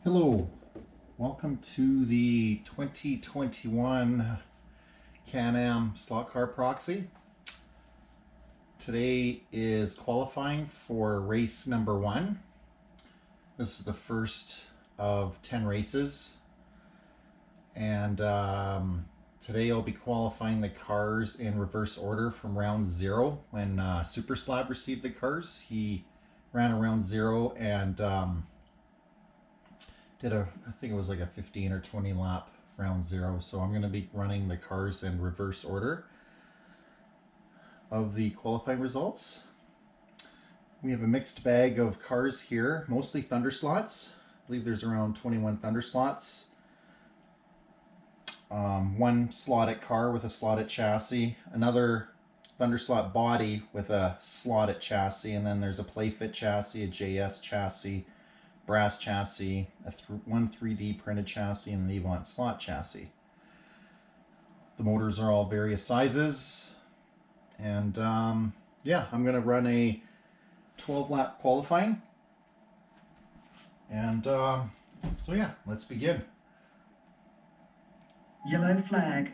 Hello, welcome to the 2021 Can-Am slot car Proxy. Today is qualifying for race number 1. This is the first of 10 races, and today I'll be qualifying the cars in reverse order from round 0. When Super Slab received the cars, he ran around 0 and did I think it was like a 15 or 20 lap round 0. So I'm going to be running the cars in reverse order of the qualifying results. We have a mixed bag of cars here, mostly Thunderslots. I believe there's around 21 Thunderslots. One slotted car with a slotted chassis, another Thunderslot body with a slotted chassis, and then there's a Playfit chassis, a JS chassis, brass chassis, one 3D printed chassis, and an Avant slot chassis. The motors are all various sizes, and yeah, I'm going to run a 12 lap qualifying, and so yeah, let's begin. Yellow flag.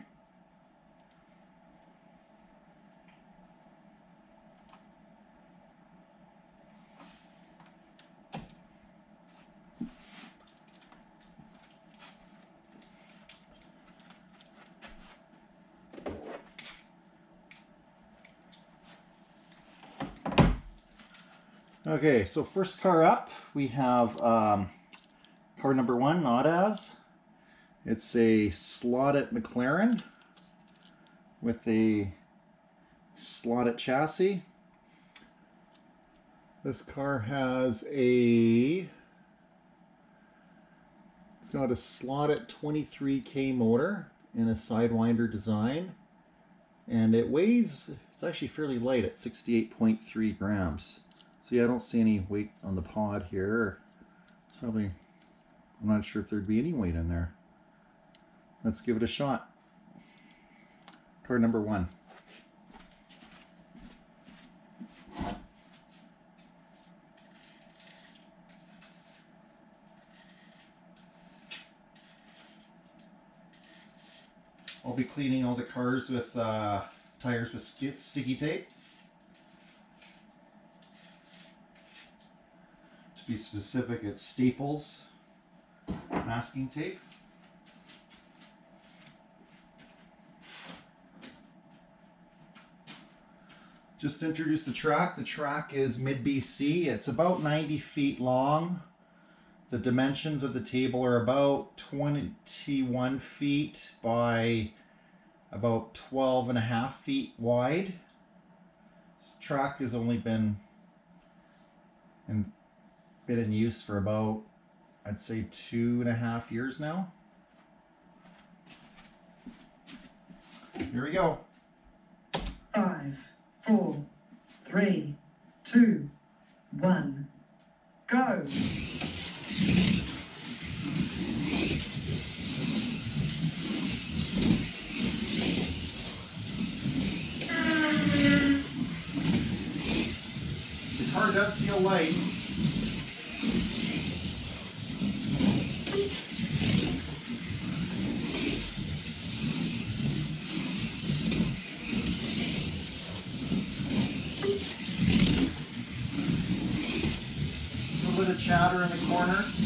Okay, so first car up, we have car number 1, not as. It's a slotted Mclaren with a slotted chassis. This car has it's got a slotted 23K motor and a Sidewinder design. And it weighs, it's actually fairly light at 68.3 grams. So yeah, I don't see any weight on the pod here. It's probably, I'm not sure if there'd be any weight in there. Let's give it a shot. Car number 1. I'll be cleaning all the cars with tires with sticky tape. To be specific, it's Staples masking tape. Just to introduce the track. The track is mid-BC. It's about 90 feet long. The dimensions of the table are about 21 feet by about 12.5 feet wide. This track has only been in use for about, I'd say, 2.5 years now. Here we go. 5, 4, 3, 2, 1, go! The car does feel light. A little bit of chatter in the corners.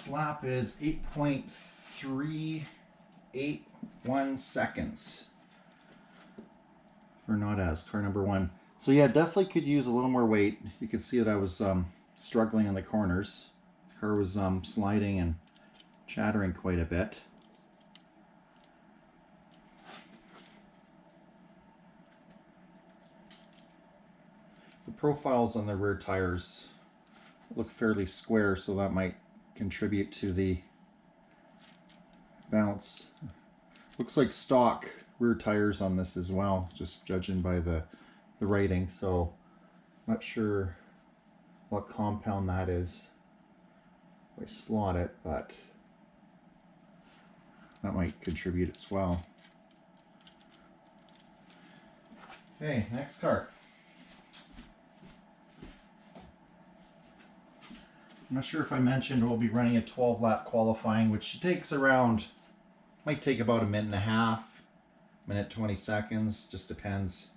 Last lap is 8.381 seconds for not as car number 1. So yeah, definitely could use a little more weight. You could see that I was struggling in the corners. The car was sliding and chattering quite a bit. The profiles on the rear tires look fairly square, so that might contribute to the bounce. Looks like stock rear tires on this as well, just judging by the writing, so not sure what compound that is if I slot it, but that might contribute as well. Okay, next car. I'm not sure if I mentioned we'll be running a 12-lap qualifying, which takes around, might take about a minute and a half, minute 20 seconds, just depends.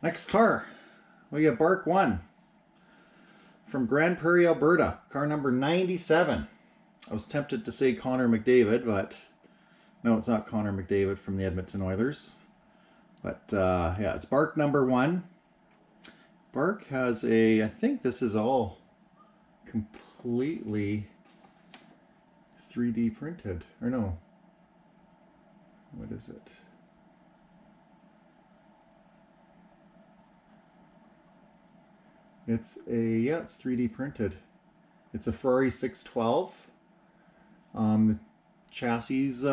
Next car, we got Bark 1 from Grand Prairie, Alberta, car number 97. I was tempted to say Connor McDavid, but no, it's not Connor McDavid from the Edmonton Oilers. But yeah, it's Bark number 1. Bark has I think this is all completely 3D printed, or no, what is it? It's it's 3D printed. It's a Ferrari 612. The chassis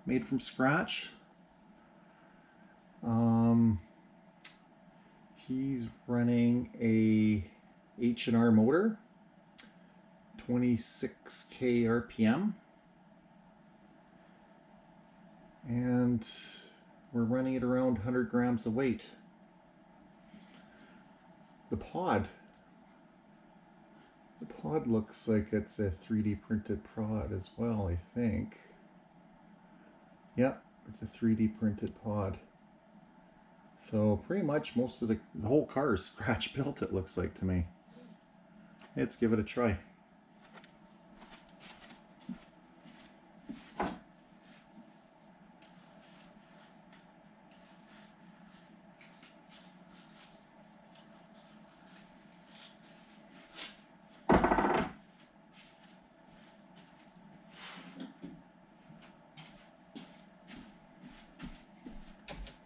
made from scratch. He's running a H&R motor, 26k RPM, and we're running it around 100 grams of weight. The pod looks like it's a 3D printed pod as well, I think. Yep, it's a 3D printed pod. So pretty much most of the whole car is scratch built, it looks like to me. Let's give it a try.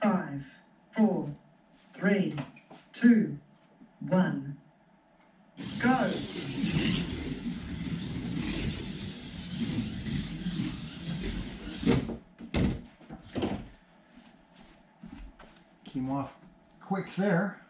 Five, 4, 3, 2, 1, go! Came off quick there.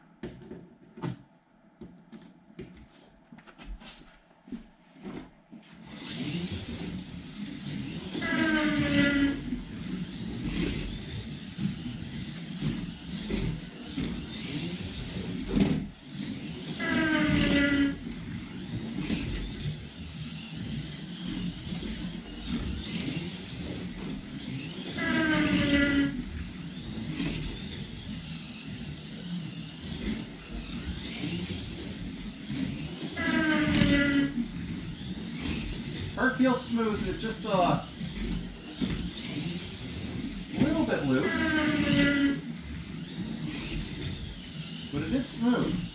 Car feels smooth, it's just a little bit loose, but it is smooth.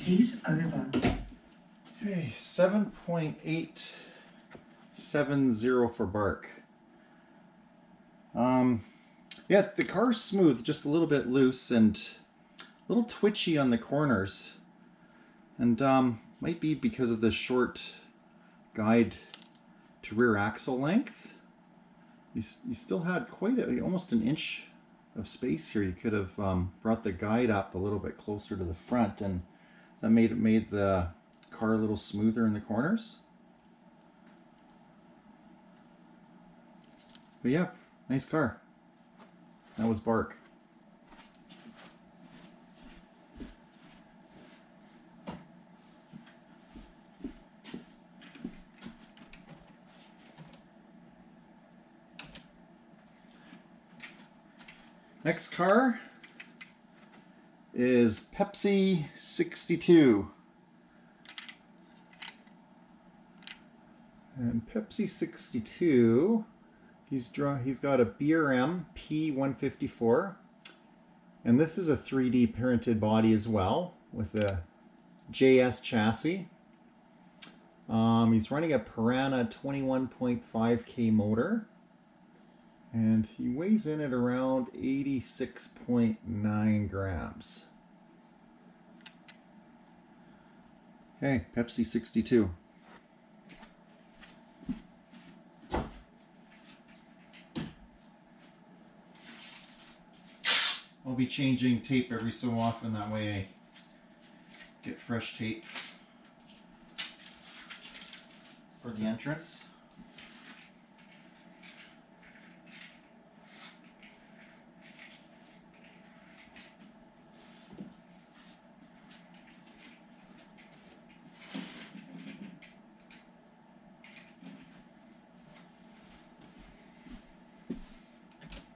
Heat over. Okay, 7.870 for Bark. Yeah, the car's smooth, just a little bit loose and a little twitchy on the corners. And might be because of the short guide to rear axle length. You still had quite almost an inch of space here. You could have brought the guide up a little bit closer to the front, and that made the car a little smoother in the corners. But yeah, nice car. That was Bark. Next car is Pepsi 62. And Pepsi 62, he's got a BRM P154. And this is a 3D printed body as well with a JS chassis. He's running a Piranha 21.5K motor. And he weighs in at around 86.9 grams. Okay, Pepsi 62. I'll be changing tape every so often, that way I get fresh tape for the entrance.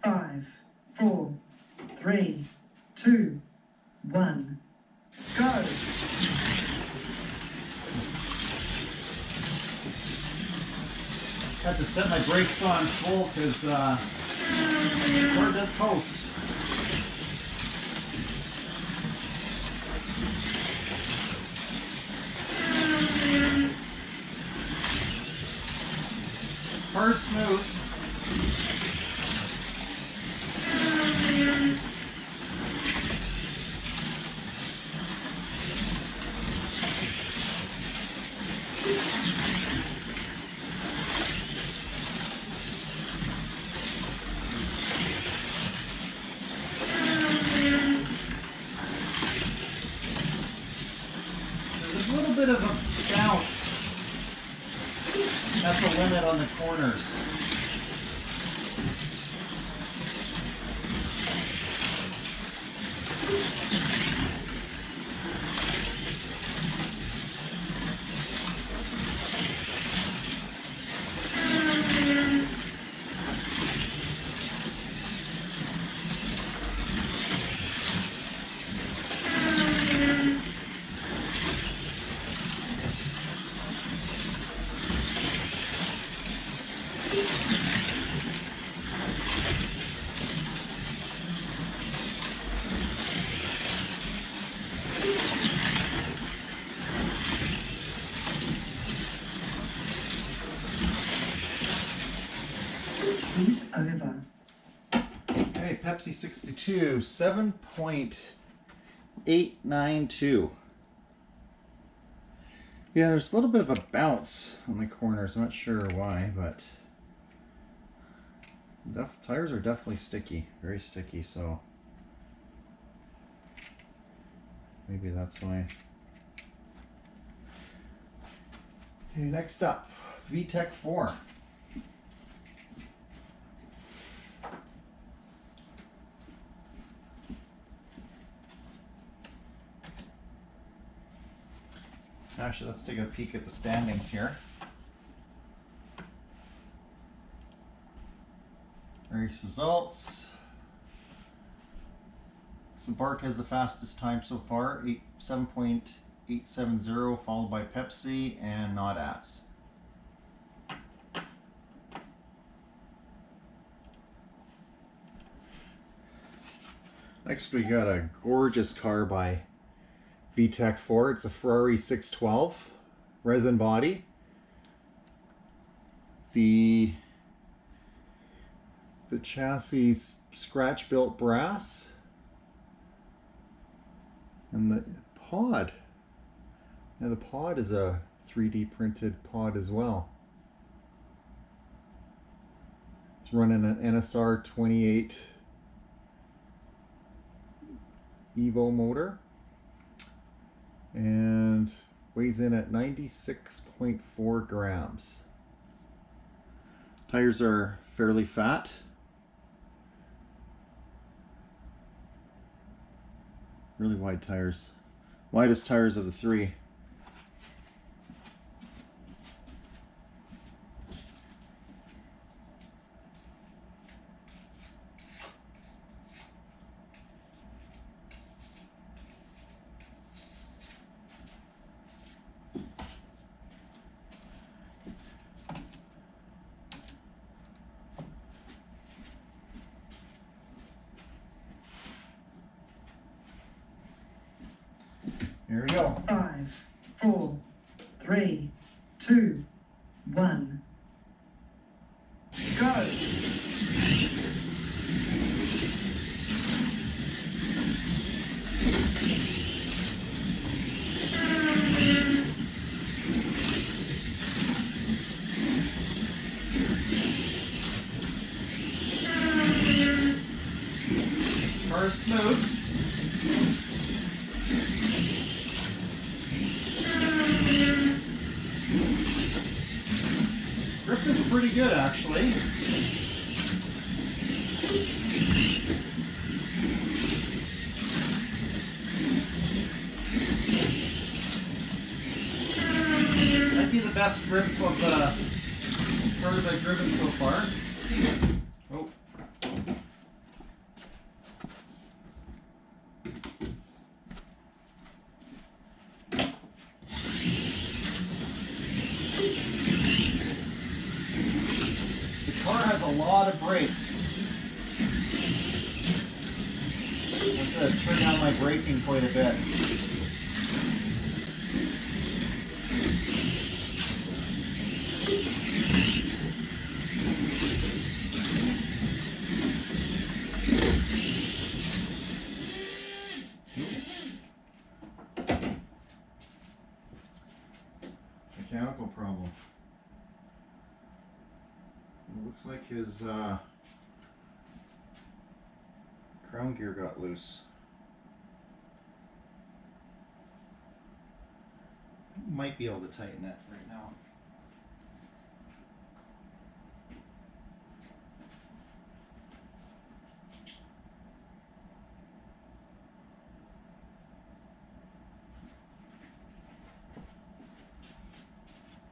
Five, four, three, two, one, go. Had to set my brakes on full because the car does coast. Car's smooth. There's a little bit of a bounce at the limit on the corners. Heat over. Okay, Pepsi 62, 7.892. Yeah, there's a little bit of a bounce on the corners. I'm not sure why, but tires are definitely sticky, very sticky, so maybe that's why. Okay, next up, VTEC 4. Actually, let's take a peek at the standings here. Race results. So Bark has the fastest time so far, 7.870, followed by Pepsi and Not As. Next we got a gorgeous car by VTEC 4. It's a Ferrari 612 resin body. The The chassis scratch built brass. And the pod. Now the pod is a 3D printed pod as well. It's running an NSR 28 Evo motor and weighs in at 96.4 grams. Tires are fairly fat. Really wide tires. Widest tires of the three. Here we go. 5, 4, 3, 2, 1. Go! Car is smooth. Grip is pretty good, actually. Might be the best grip of the cars I've driven so far. Oh. The car has a lot of brakes. I have to turn down my braking quite a bit. Mechanical problem. It looks like his crown gear got loose. Might be able to tighten it right now.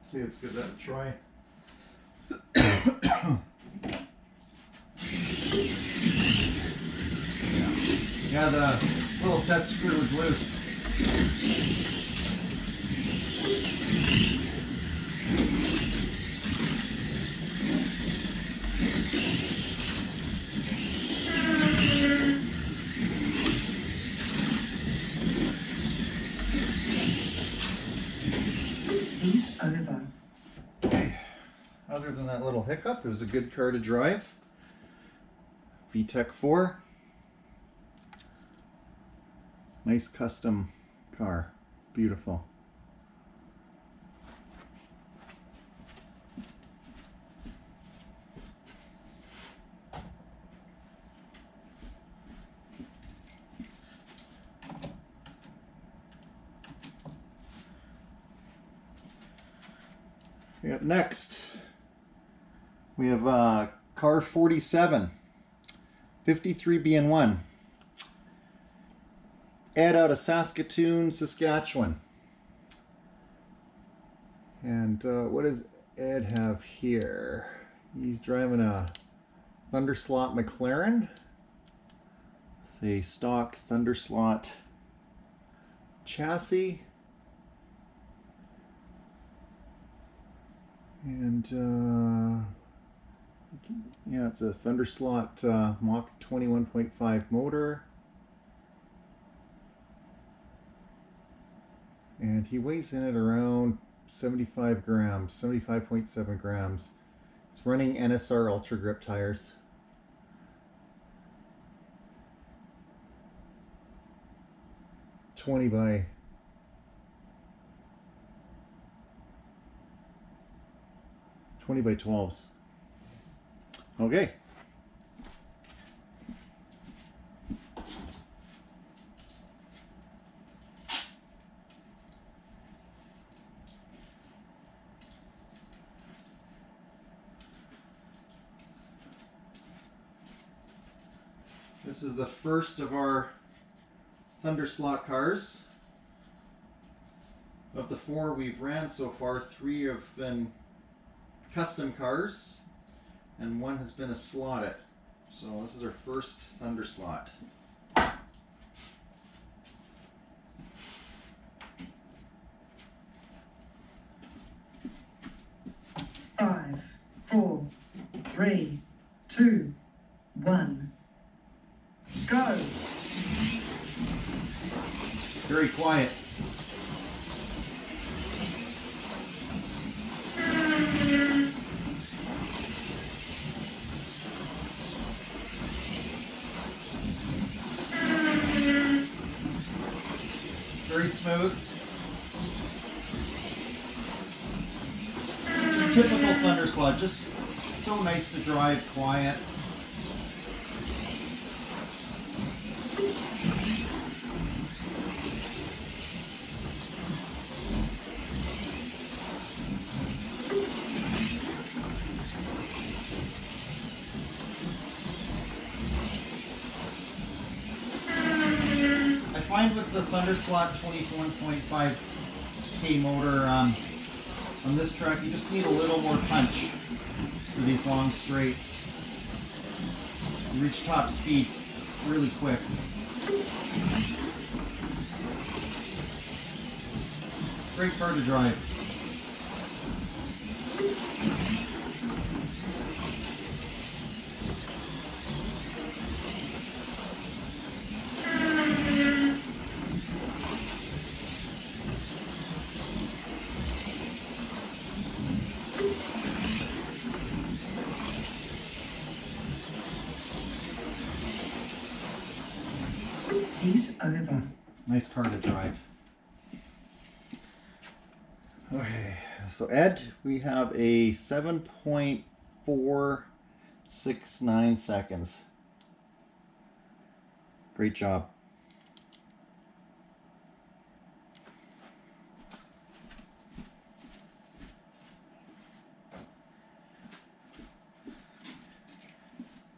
Okay, let's give that a try. Yeah, the little set screw was loose. East over. Okay. Other than that little hiccup, it was a good car to drive. VTEC 4. Nice custom car. Beautiful. Up next, we have car 47, 53BN1. Ed out of Saskatoon, Saskatchewan. And what does Ed have here? He's driving a Thunderslot Mclaren. With a stock Thunderslot chassis. And yeah, it's a Thunderslot Mach 21.5 motor. And he weighs in at around 75 grams, 75.7 grams. It's running NSR Ultra Grip tires. 20 by 12s. Okay. This is the first of our Thunderslot cars. Of the 4 we've ran so far, 3 have been custom cars and 1 has been a slot.it. So this is our first Thunderslot. Five, four, three, two, one. Go. Very quiet. Very smooth. Typical Thunderslot, just so nice to drive, quiet. I find with the Thunderslot 21.5K motor on this track, you just need a little more punch for these long straights. You reach top speed really quick. Great car to drive. Heat over. Nice car to drive. Okay, so Ed, we have a 7.469 seconds. Great job.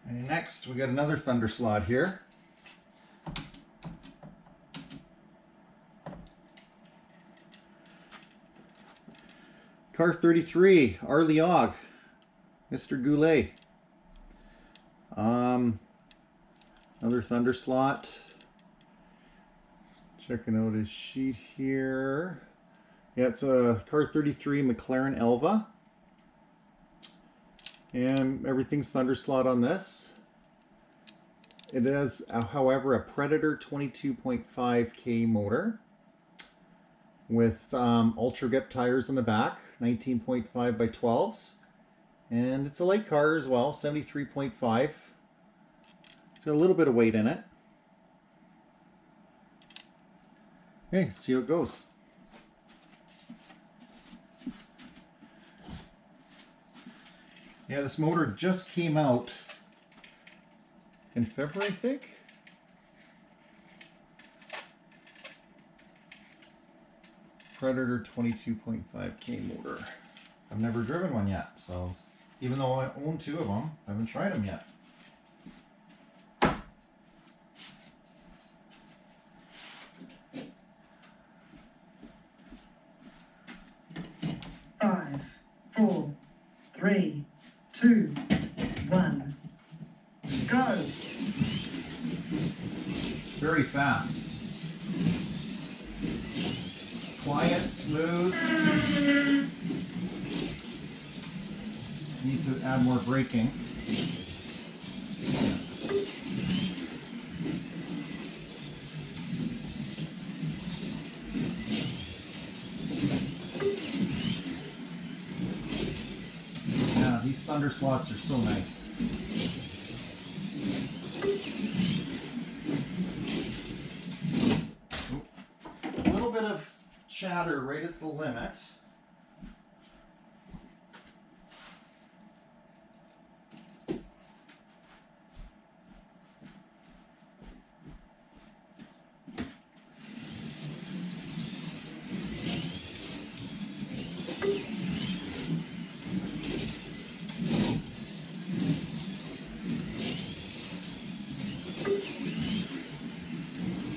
And next, we got another Thunderslot here. Car 33, Arliog, Mr. Goulet. Another Thunderslot. Checking out his sheet here. Yeah, it's a car 33 Mclaren Elva. And everything's Thunderslot on this. It is, however, a Predator 22.5K motor with ultra grip tires on the back, 19.5 by 12s, and it's a light car as well, 73.5. It's got a little bit of weight in it. Okay, let's see how it goes. Yeah, this motor just came out in February, I think. Predator 22.5K motor. I've never driven one yet, so even though I own 2 of them, I haven't tried them yet. Five, four, three, two, one. Go. Very fast. Quiet, smooth. Need to add more braking. Yeah, these Thunderslots are so nice. little bit of chatter right at the limit.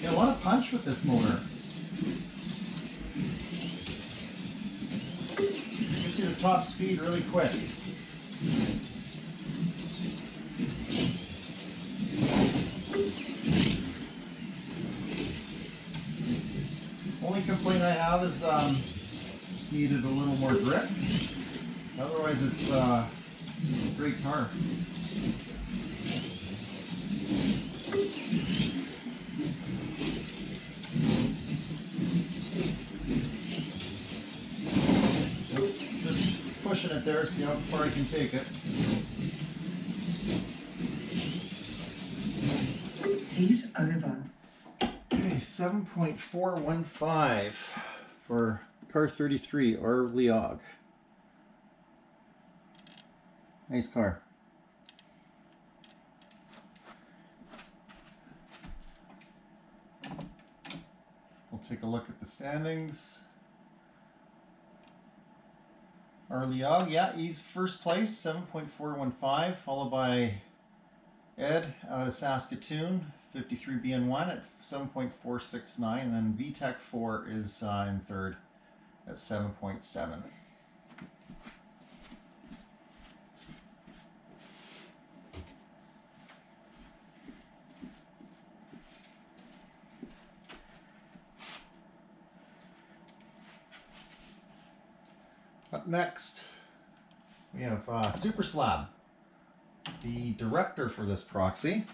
A lot of punch with this motor. You can see the top speed really quick. Only complaint I have is just needed a little more grip. Otherwise it's a great car. Pushing it there, see how far I can take it. He's over. Okay, 7.415 for car 33 or Leog. Nice car. We'll take a look at the standings. Our Leog, yeah, he's first place, 7.415, followed by Ed out of Saskatoon, 53BN1 at 7.469, and then VTech 4 is in third at 7.7. Up next, we have Super Slab, the director for this Proxy.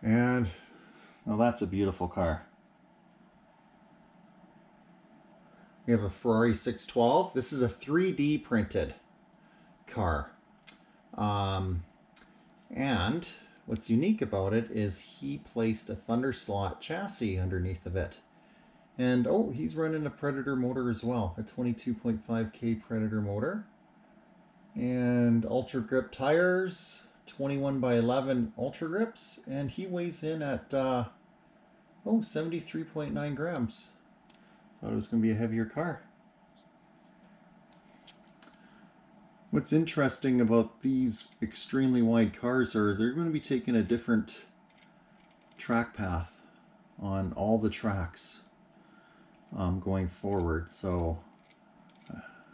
And, well, that's a beautiful car. We have a Ferrari 612. This is a 3D printed car. And what's unique about it is he placed a Thunderslot chassis underneath of it. And, oh, he's running a Predator motor as well, a 22.5K Predator motor. And Ultra Grip tires, 21x11 Ultra Grips, and he weighs in at, 73.9 grams. Thought it was going to be a heavier car. What's interesting about these extremely wide cars are they're going to be taking a different track path on all the tracks. Going forward, so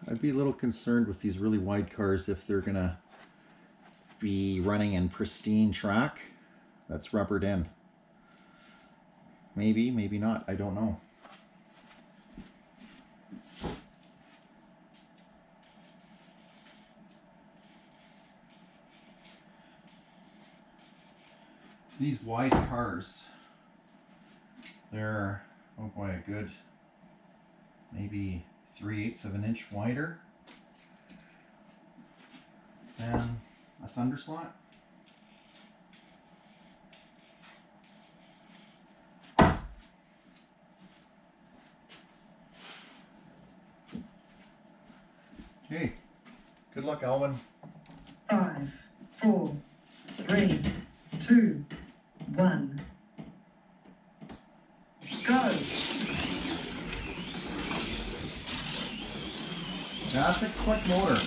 I'd be a little concerned with these really wide cars if they're gonna be running in pristine track that's rubbered in. Maybe, maybe not, I don't know. These wide cars, they're, oh boy, a good maybe 3/8 of an inch wider than a Thunderslot. Okay, good luck, Alvin. 5, 4, 3, 2, 1. Go! That's a quick motor.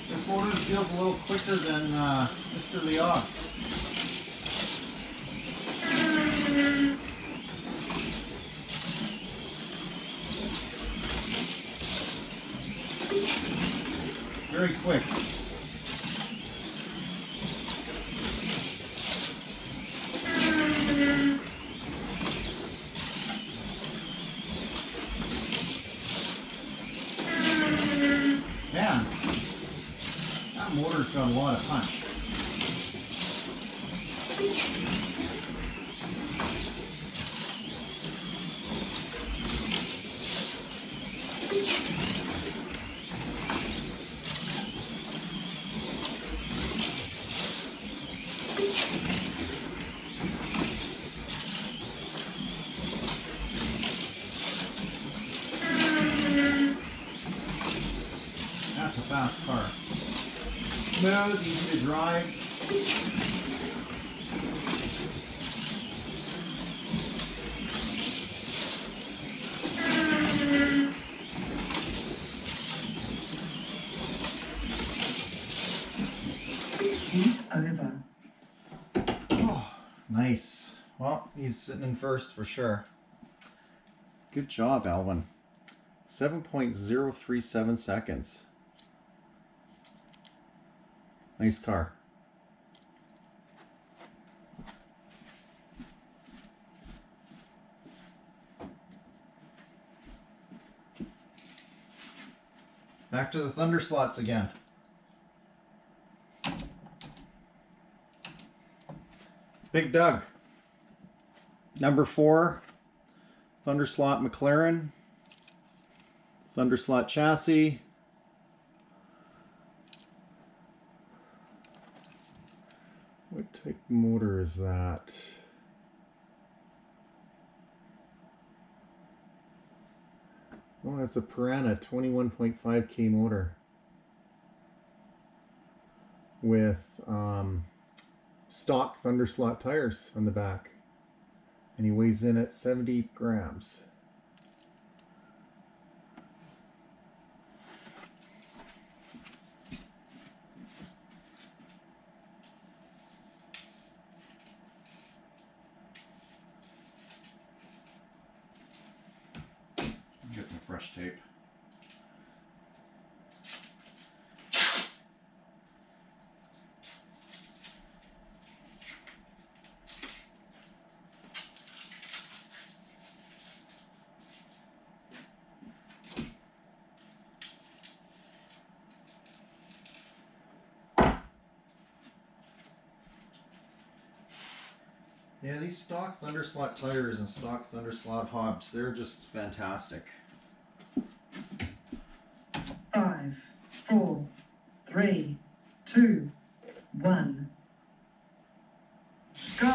This motor feels a little quicker than Mr. Leog's. Very quick. Man, that motor's got a lot of punch. smooth, easy to drive. He's over. Oh, nice. Well, he's sitting in first for sure. Good job, Alvin. 7.037 seconds. Nice car. Back to the Thunderslots again. Big Doug. Number 4, Thunderslot Mclaren. Thunderslot chassis. What type of motor is that? Oh, that's a Piranha 21.5K motor with stock Thunderslot tires on the back, and he weighs in at 70 grams. Get some fresh tape. Yeah, these stock Thunderslot tires and stock Thunderslot hubs, they're just fantastic. 5, 4, 3, 2, 1. Go! I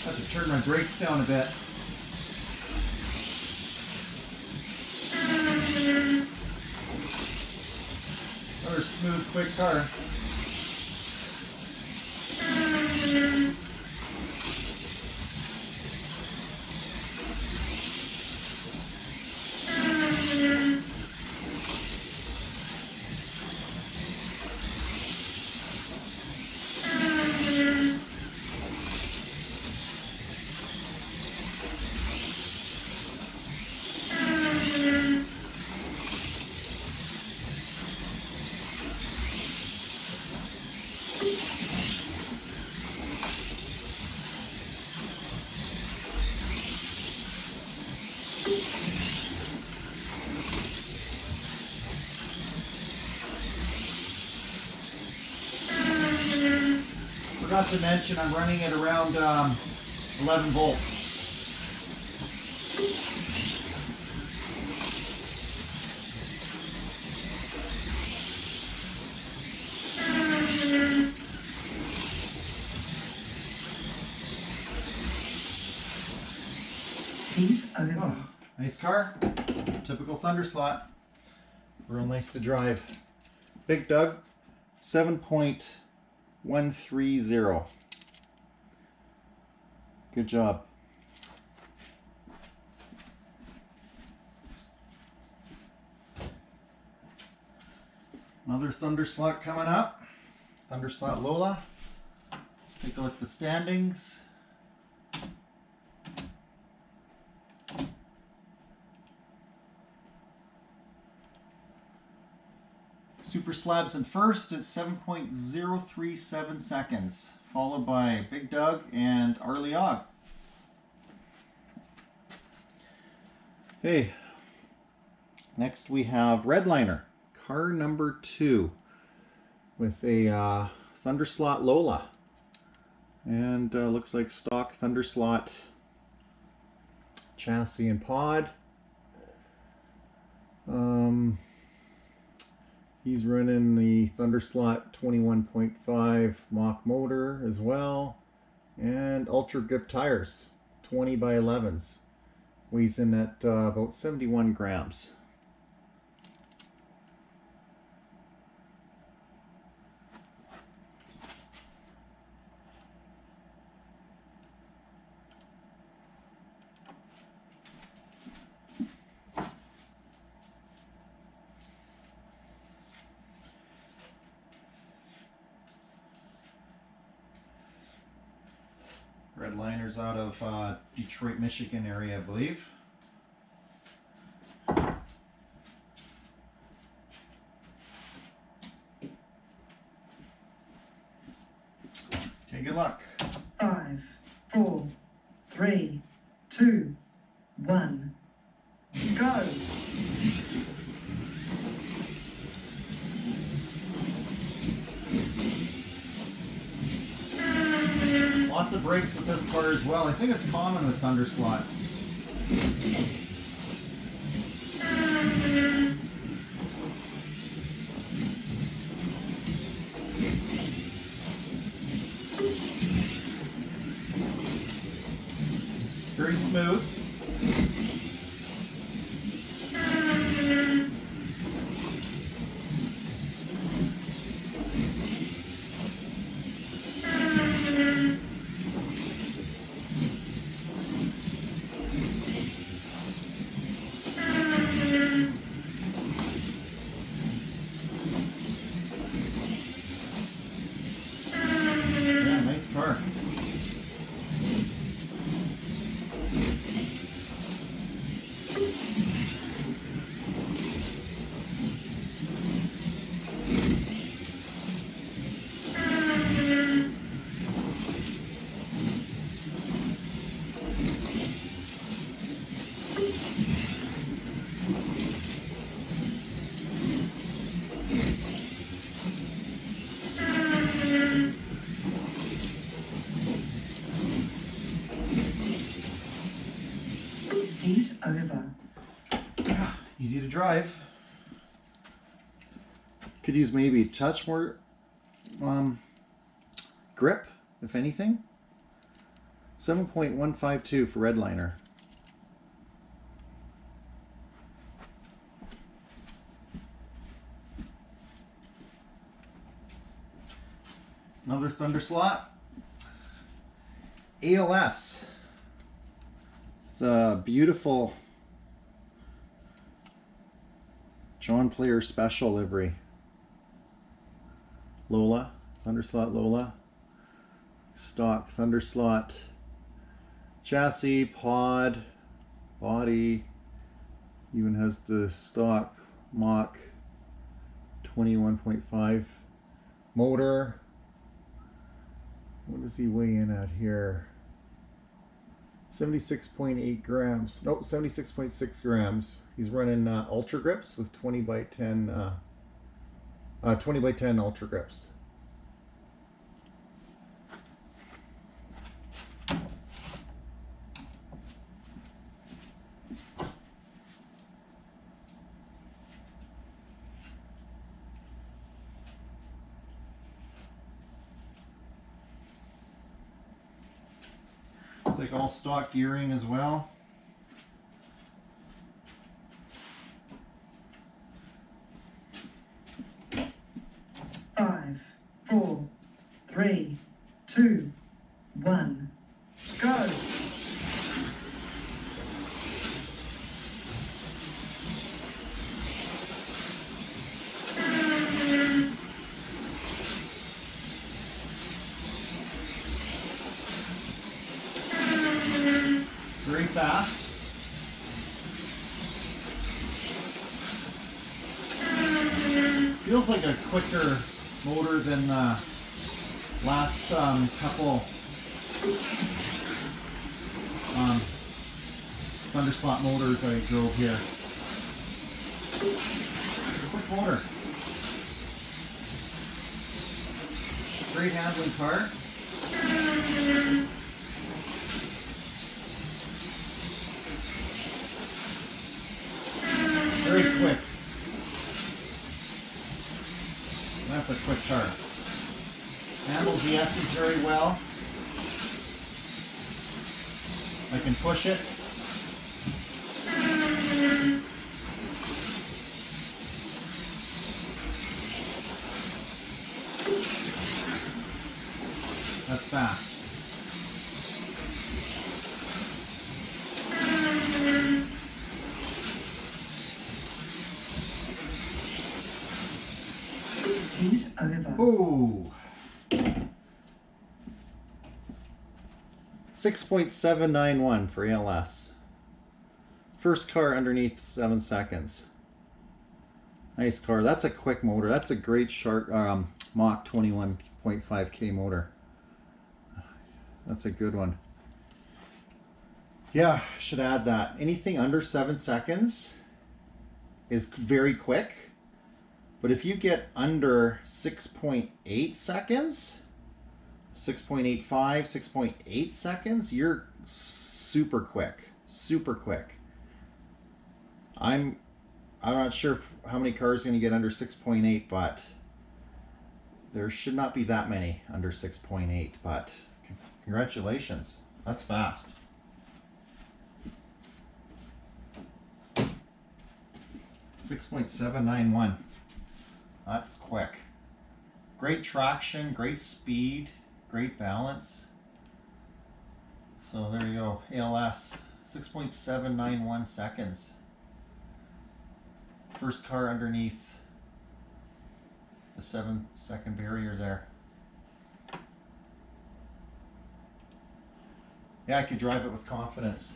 have to turn my brakes down a bit. Another smooth, quick car. Forgot to mention I'm running it around 11 volts. He's over. Oh, nice car. Typical Thunderslot. Real nice to drive. Big Doug, 7.130. Good job. Another Thunderslot coming up. Thunderslot Lola. Let's take a look at the standings. Super Slabs in first at 7.037 seconds, followed by Big Doug and Arliog. Okay, next we have Redliner, car number 2, with a Thunderslot Lola, and looks like stock Thunderslot chassis and pod. He's running the Thunderslot 21.5 Mach motor as well, and Ultra Grip tires, 20 by 11s. Weighs in at about 71 grams. Red liners out of Detroit, Michigan area, I believe. Okay, good luck. 5, 4, 3, 2, 1, go! Lots of brakes with this car as well. I think it's common with Thunderslot. Very smooth. Yeah, nice car. Heat over. Yeah, easy to drive. Could use maybe a touch more grip, if anything. 7.152 for redliner. Another Thunderslot. ALS. The beautiful John Player Special livery. Lola, Thunderslot Lola. Stock Thunderslot chassis, pod, body. Even has the stock Mach 21.5 motor. What does he weigh in at here? 76.8 grams. Nope, 76.6 grams. He's running ultra grips with 20 by 10 ultra grips. It's like all stock gearing as well. Five, 4, 3, 2, 1, go! Very fast. Feels like a quicker motor than the last couple Thunderslot motors I drove here. Quick motor. Great handling car. Very quick. That's a quick car. Handles the S's very well. I I can push it. That's fast. Heat over. Ooh. 6.791 for ALS. First car underneath 7 seconds. Nice car. That's a quick motor. That's a great Mach 21.5K motor. That's a good one. Yeah, should add that. Anything under 7 seconds is very quick. But if you get under 6.8 seconds, 6.85, 6.8 seconds, you're super quick. Super quick. I'm not sure how many cars are going to get under 6.8, but there should not be that many under 6.8, but congratulations. That's fast. .791. That's quick. Great traction, great speed, great balance. So there you go. ALS, 6.791 seconds. First car underneath the 7-second barrier there. Yeah, I could drive it with confidence.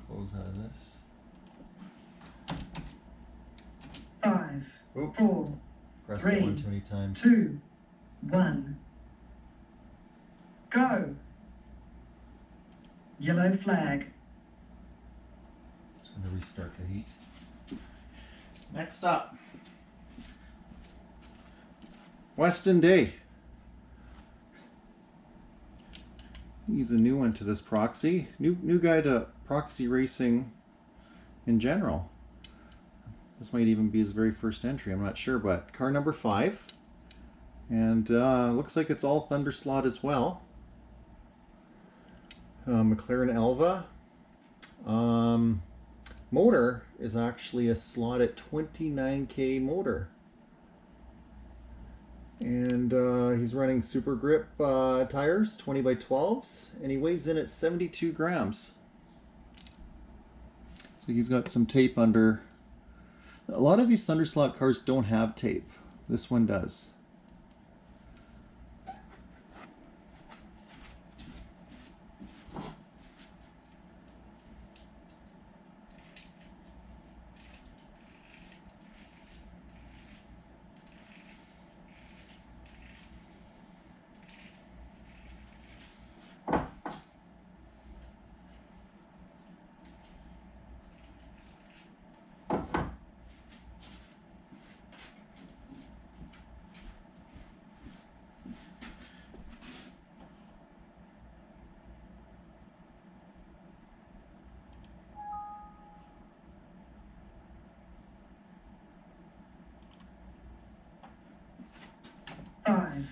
Close out of this. 5, Oop. 4, Press 3, it one too many times. 2, 1. Go. Yellow flag. Just going to restart the heat. Next up, Weston Day. He's a new one to this Proxy. New guy to Proxy racing in general. This might even be his very first entry, I'm not sure, but car number 5. And looks like it's all Thunderslot as well. Mclaren Elva. Motor is actually a slot.it 29K motor. And he's running super grip tires, 20x12s, and he weighs in at 72 grams. So he's got some tape under. A lot of these Thunderslot cars don't have tape. This one does. Five,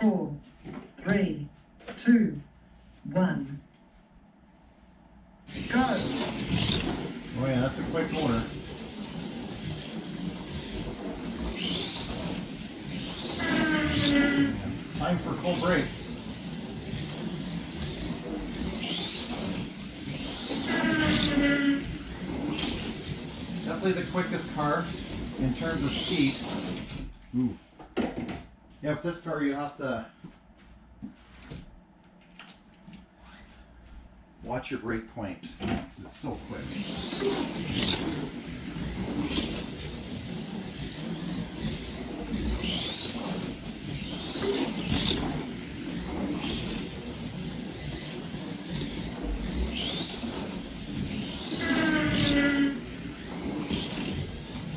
4, 3, 2, 1. Go. Oh yeah, that's a quick motor. Time for full brakes. Definitely the quickest car in terms of speed. Ooh. Yeah, with this car you have to watch your brake point because it's so quick.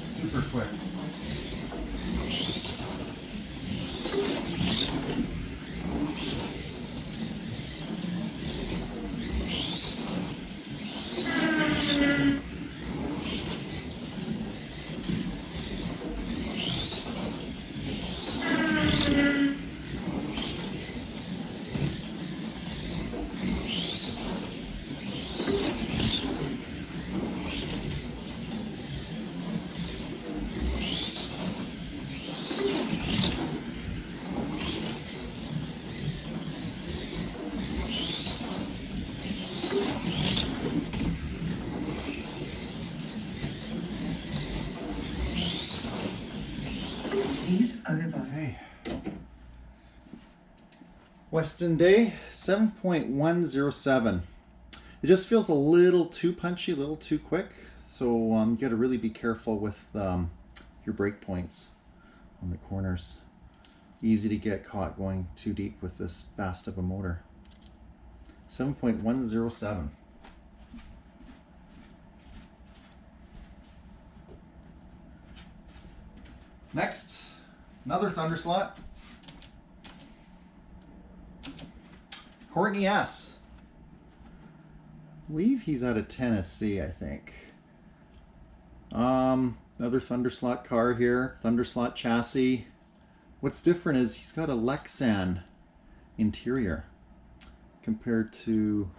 Super quick. Weston Day 7.107. It just feels a little too punchy, a little too quick. So you got to really be careful with your brake points on the corners. Easy to get caught going too deep with this fast of a motor. 7.107. Next, another Thunderslot. Courtney S. I believe he's out of Tennessee, I think. Another Thunderslot car here. Thunderslot chassis. What's different is he's got a Lexan interior compared to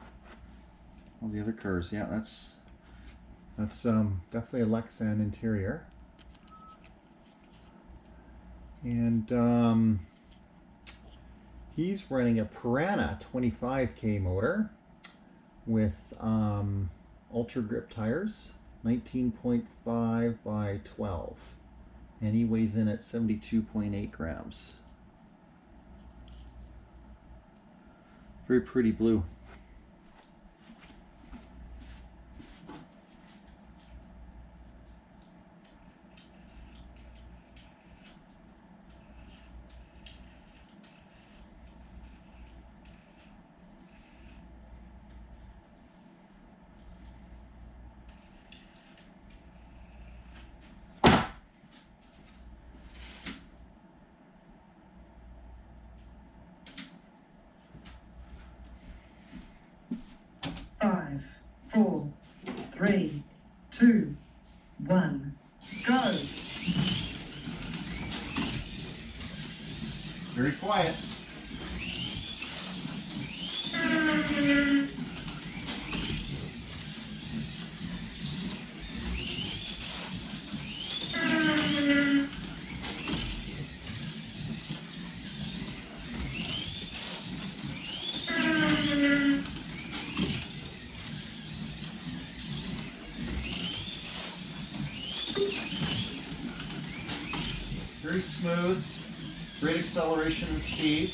all the other cars. Yeah, that's definitely a Lexan interior. And he's running a Piranha 25K motor with ultra grip tires, 19.5 by 12, and he weighs in at 72.8 grams. Very pretty blue. Five, four, three, two, one, go. Very quiet. Very smooth, great acceleration and speed.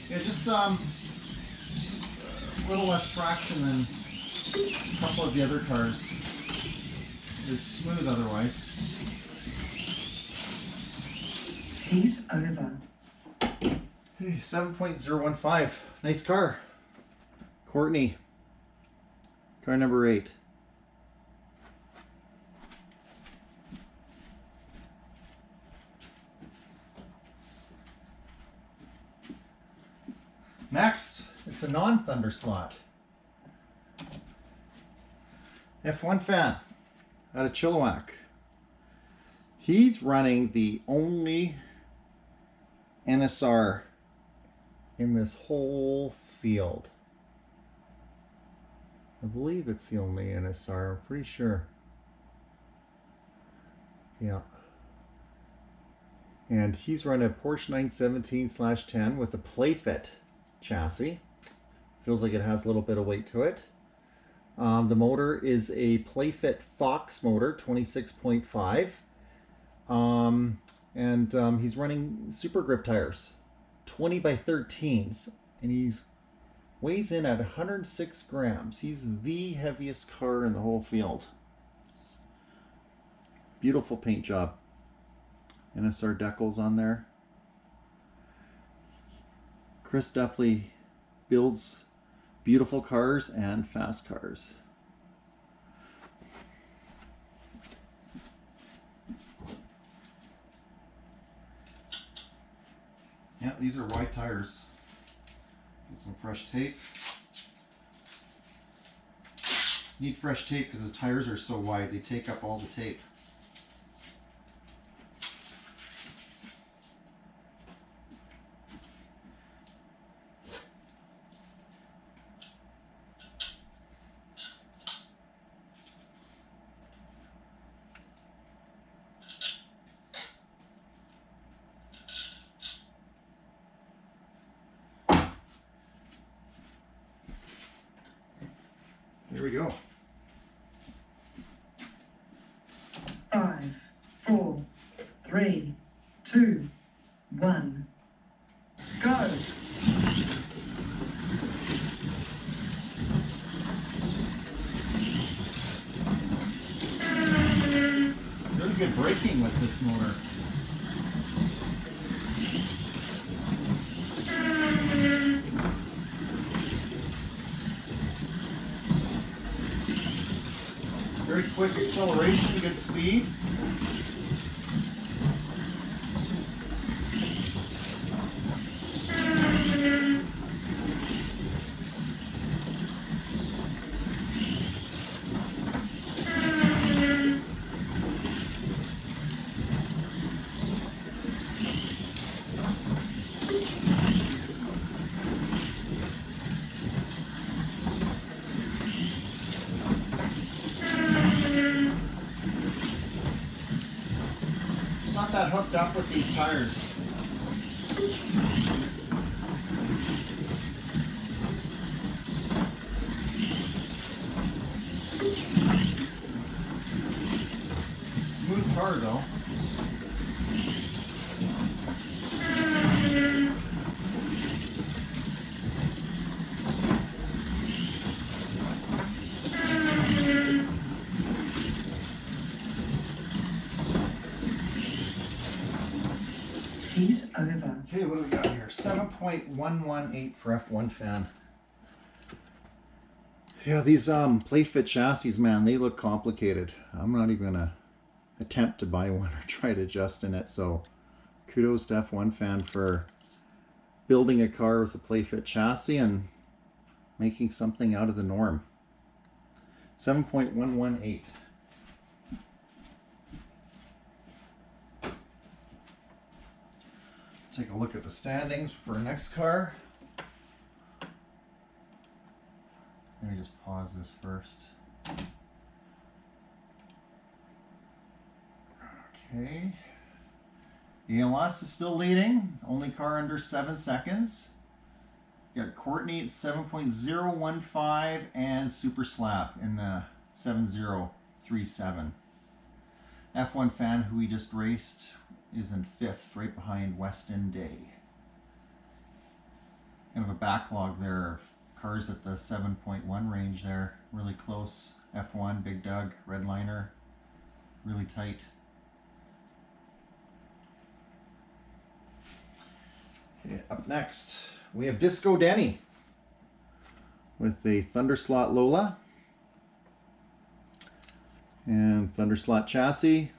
Yeah, just a little less traction than a couple of the other cars. It's smooth otherwise. He's over. Hey, 7.015. Nice car. Courtney. Car number 8. Next, it's a non-Thunderslot. F1 fan out of Chilliwack. He's running the only NSR in this whole field. I believe it's the only NSR, I'm pretty sure. Yeah. And he's running a Porsche 917/10 with a playfit chassis. Feels like it has a little bit of weight to it. The motor is a playfit Fox motor, 26.5. And he's running super grip tires, 20 by 13s, and he's weighs in at 106 grams. He's the heaviest car in the whole field. Beautiful paint job. NSR decals on there. Chris definitely builds beautiful cars and fast cars. Yeah, these are wide tires. Get some fresh tape. Need fresh tape because his tires are so wide, they take up all the tape. There we go. 5, 4, 3, 2, 1, go! Really good braking with this motor. Very quick acceleration, good speed. It's not that hooked up with these tires. Smooth car though. He's over. Okay, what do we got here? 7.118 for F1 fan. Yeah, these plate fit chassis, man, they look complicated. I'm not even gonna attempt to buy one or try to adjust in it, so kudos to F1 fan for building a car with a plate fit chassis and making something out of the norm. 7.118. Take a look at the standings for our next car. Let me just pause this first. Okay. ELS is still leading. Only car under 7 seconds. You got Courtney at 7.015 and Super Slap in the 7037. F1 fan, who we just raced, is in 5th, right behind Weston Day. Kind of a backlog there of cars at the 7.1 range there. Really close. F1, Big Doug, Redliner, really tight. Okay, up next, we have Disco Denny with a Thunderslot Lola and Thunderslot chassis.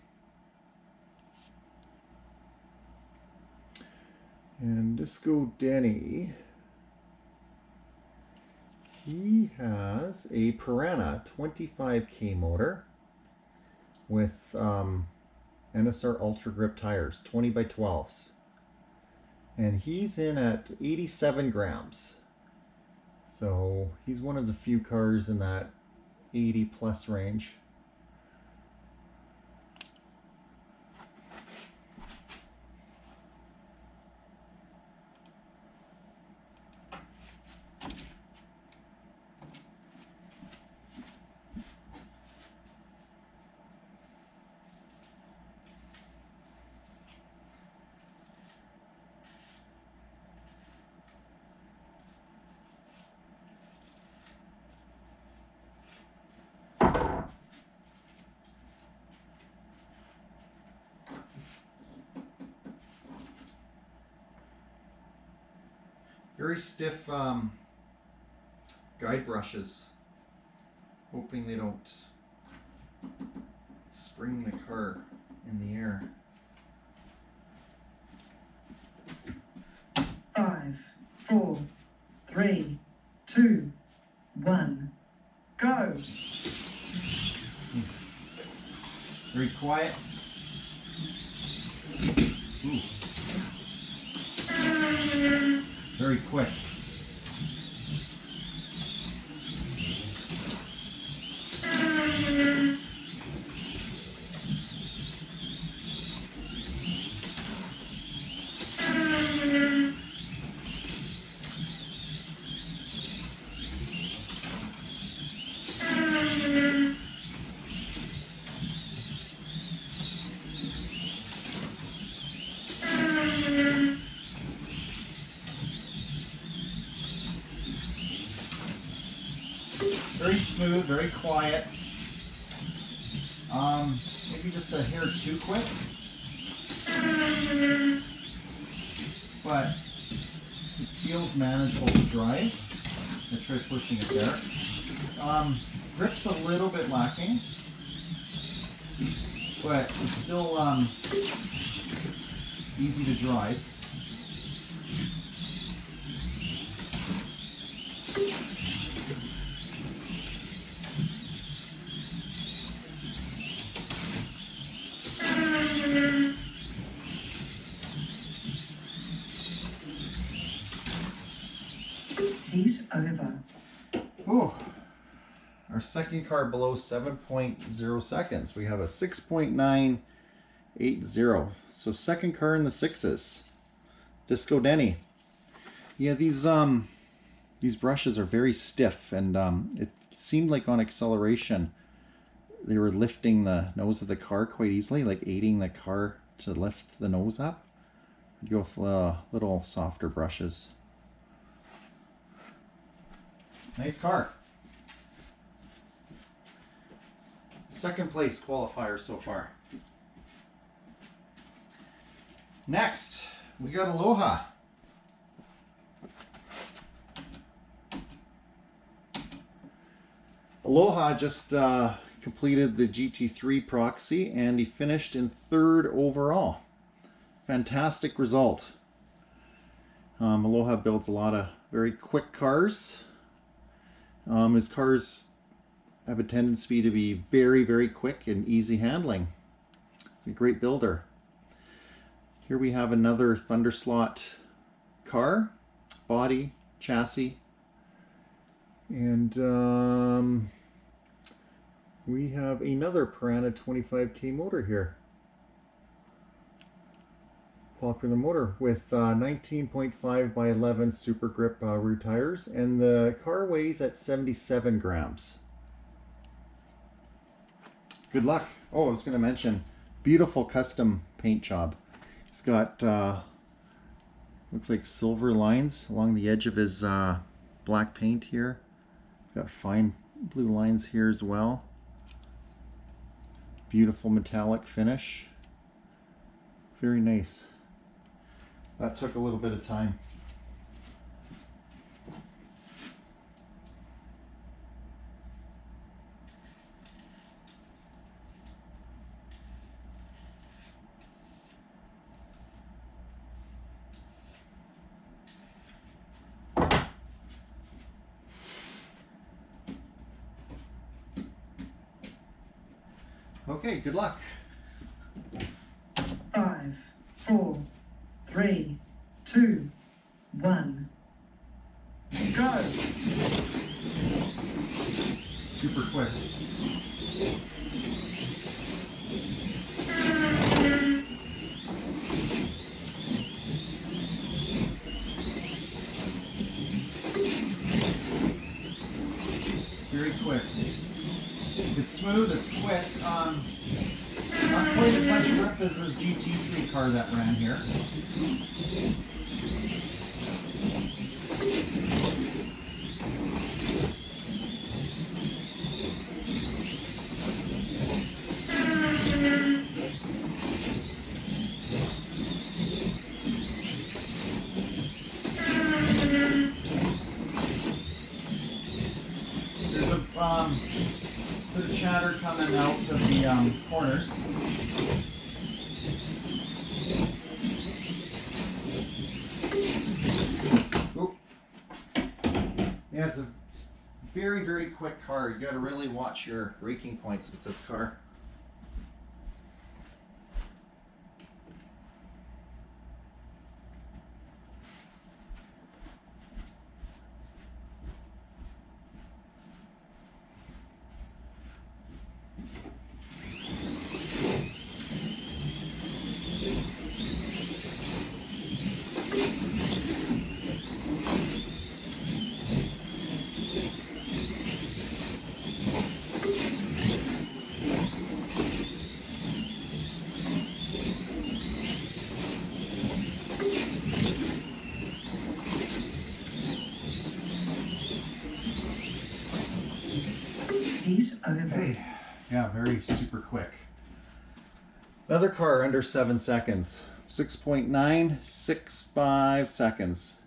And Disco Denny, he has a Piranha 25K motor with NSR Ultra Grip tires, 20 by 12s. And he's in at 87 grams. So he's one of the few cars in that 80 plus range. Very stiff guide brushes. Hoping they don't spring the car in the air. 5, 4, 3, 2, 1, go! Very quiet. Ooh. Very quick. Very smooth, very quiet. Maybe just a hair too quick. But it feels manageable to drive. I try pushing it there. Grip's a little bit lacking, but it's still easy to drive. Heat over. Ooh. Our second car below 7.0 seconds. We have a 6.980. So second car in the sixes. Disco Denny. Yeah, these brushes are very stiff, and it seemed like on acceleration they were lifting the nose of the car quite easily, like aiding the car to lift the nose up. I'd go with little softer brushes. Nice car. Second place qualifier so far. Next, we got Aloha. Aloha just completed the GT3 Proxy, and he finished in third overall. Fantastic result. Aloha builds a lot of very quick cars. His cars have a tendency to be very, very quick and easy handling. He's a great builder. Here we have another Thunderslot car, body, chassis, and we have another Piranha 25K motor here. Popular motor with 19.5 by 11 super grip rear tires, and the car weighs at 77 grams. Good luck. Oh, I was going to mention, beautiful custom paint job. He's got looks like silver lines along the edge of his black paint here. He's got fine blue lines here as well. Beautiful metallic finish. Very nice. That took a little bit of time. Okay, good luck. 5, 4, 3, 2, 1. Go! Super quick. Very quick. It's smooth, it's quick. Not quite as much grip as his GT3 car that ran here. There's a bit of chatter coming out of the corners. Oop. Yeah, it's a very, very quick car. You got to really watch your braking points with this car. very super quick. Another car under 7 seconds. 6.965 seconds.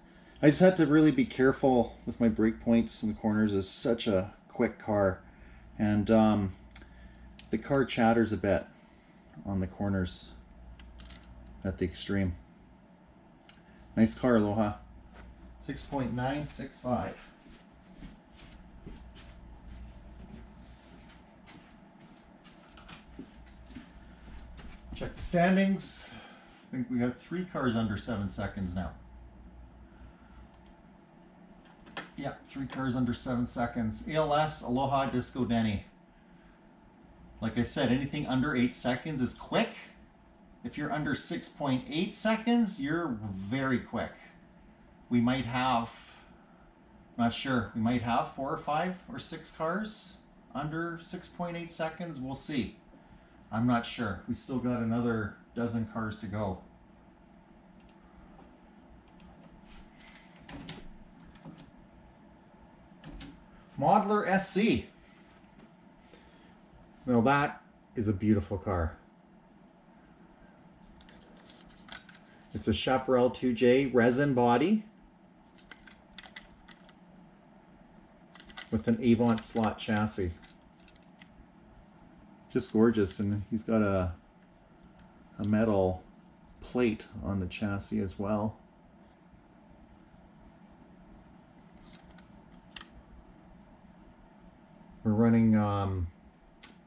I just had to really be careful with my brake points in the corners. It's such a quick car. And the car chatters a bit on the corners at the extreme. Nice car, Aloha. 6.965. Check the standings. I think we got 3 cars under 7 seconds now. Yep, 3 cars under 7 seconds. ALS, Aloha, Disco Denny. Like I said, anything under 8 seconds is quick. If you're under 6.8 seconds, you're very quick. We might have, not sure, we might have 4 or 5 or 6 cars under 6.8 seconds. We'll see. I'm not sure. We still got another dozen cars to go. Modeler SC. Now that is a beautiful car. It's a Chaparral 2J resin body with an Avant slot chassis. Just gorgeous, and he's got a metal plate on the chassis as well. We're running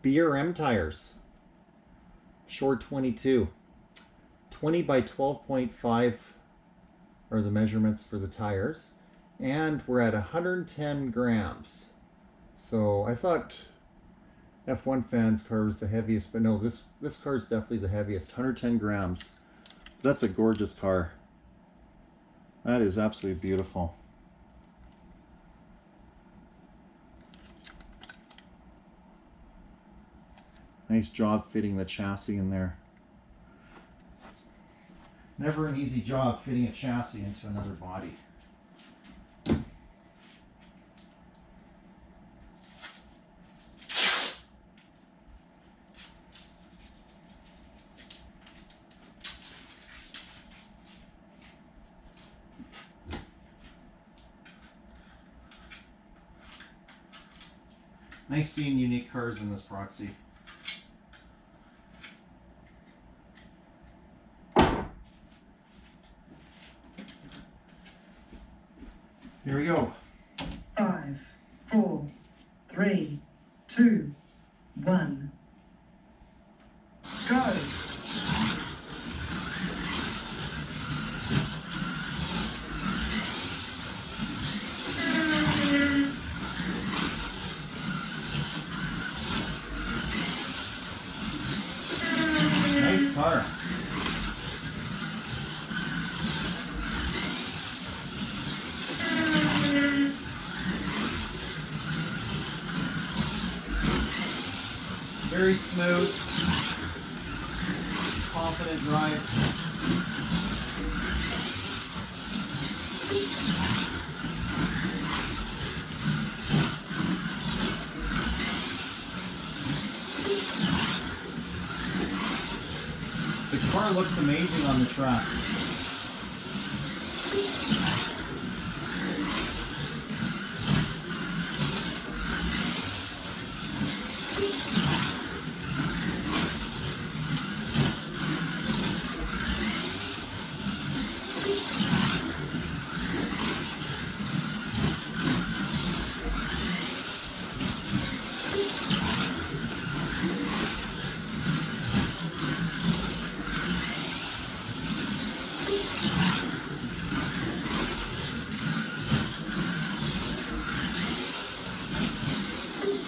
BRM tires, Shore 22. 20 by 12.5 are the measurements for the tires, and we're at 110 grams. So I thought F1 fans car was the heaviest, but no, this car is definitely the heaviest, 110 grams. That's a gorgeous car. That is absolutely beautiful. Nice job fitting the chassis in there. Never an easy job fitting a chassis into another body. Nice seeing unique cars in this Proxy. Here we go. 5, 4, 3, 2, 1. Go! Nice car. Very smooth, confident drive. The car looks amazing on the track.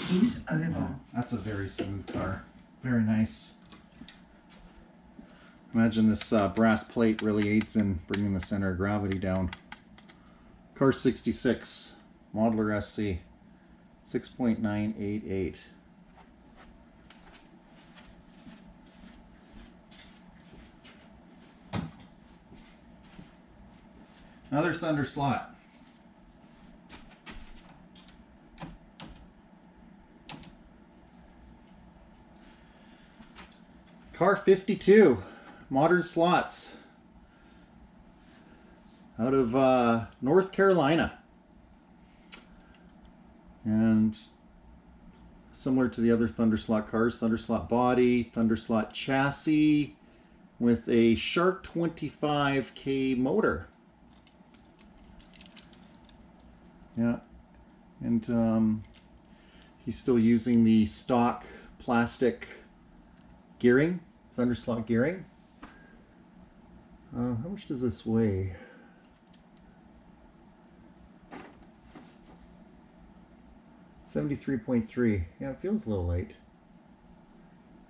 He's over. That's a very smooth car. Very nice. Imagine this brass plate really aids in bringing the center of gravity down. Car 66, Modeler SC, 6.988. Another Thunderslot. car 52, modern slots, out of North Carolina. And similar to the other Thunderslot cars, Thunderslot body, Thunderslot chassis with a Shark 25K motor. Yeah, and he's still using the stock plastic gearing, Thunderslot gearing. How much does this weigh? $73.3. Yeah, it feels a little light.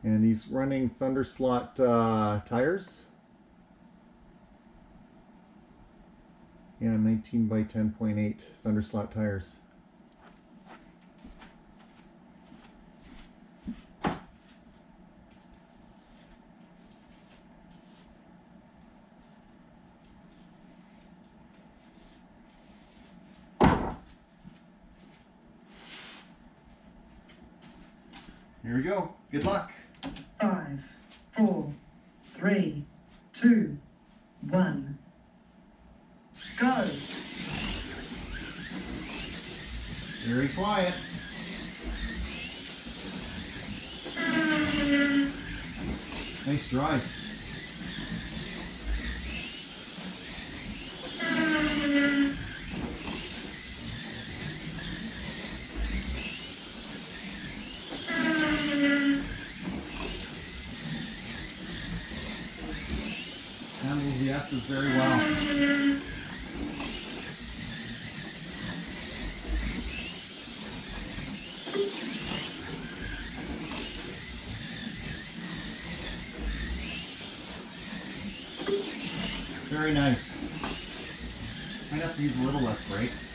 And he's running Thunderslot tires. Yeah, 19 by 10.8 Thunderslot tires. Here we go. Good luck. 5, 4, 3, 2, 1. Go. Very quiet. Nice drive. Handles the S's very well. Very nice. Might have to use a little less brakes.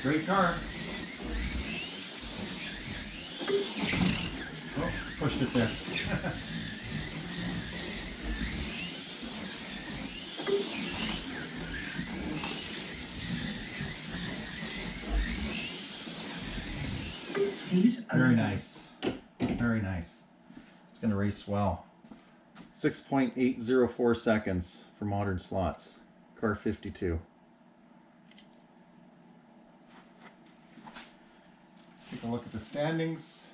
Great car. Oh, pushed it there. Very nice. Very nice. It's going to race well. 6.804 seconds for modern slots. Car 52. Take a look at the standings.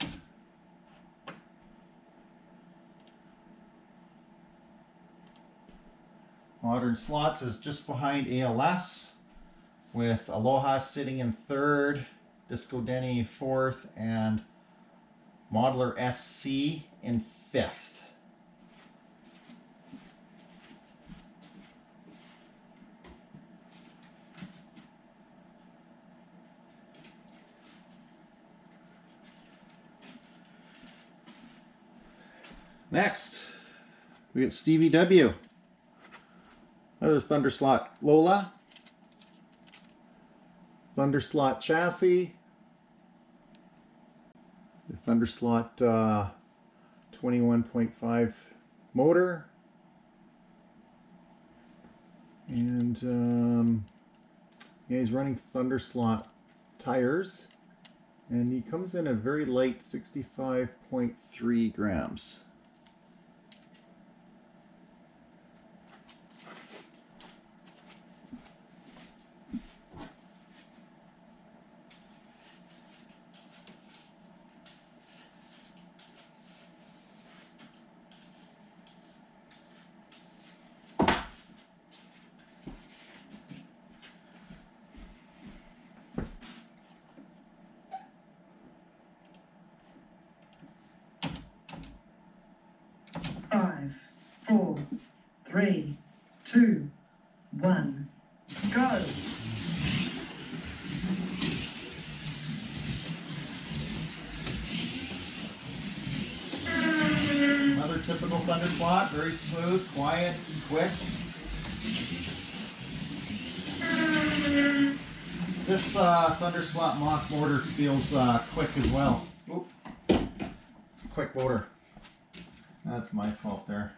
Modern Slots is just behind ALS, with Aloha sitting in third, Disco Denny fourth, and Modeler SC in fifth. Next, we get Stevie W. Another Thunderslot Lola. Thunderslot chassis. The Thunderslot 21.5 motor. And yeah, he's running Thunderslot tires. And he comes in a very light 65.3 grams. Five, 4, 3, 2, 1. Go. Another typical Thunderslot, very smooth, quiet, quick. This Thunderslot mock motor feels quick as well. Oop. quick motor. That's my fault there.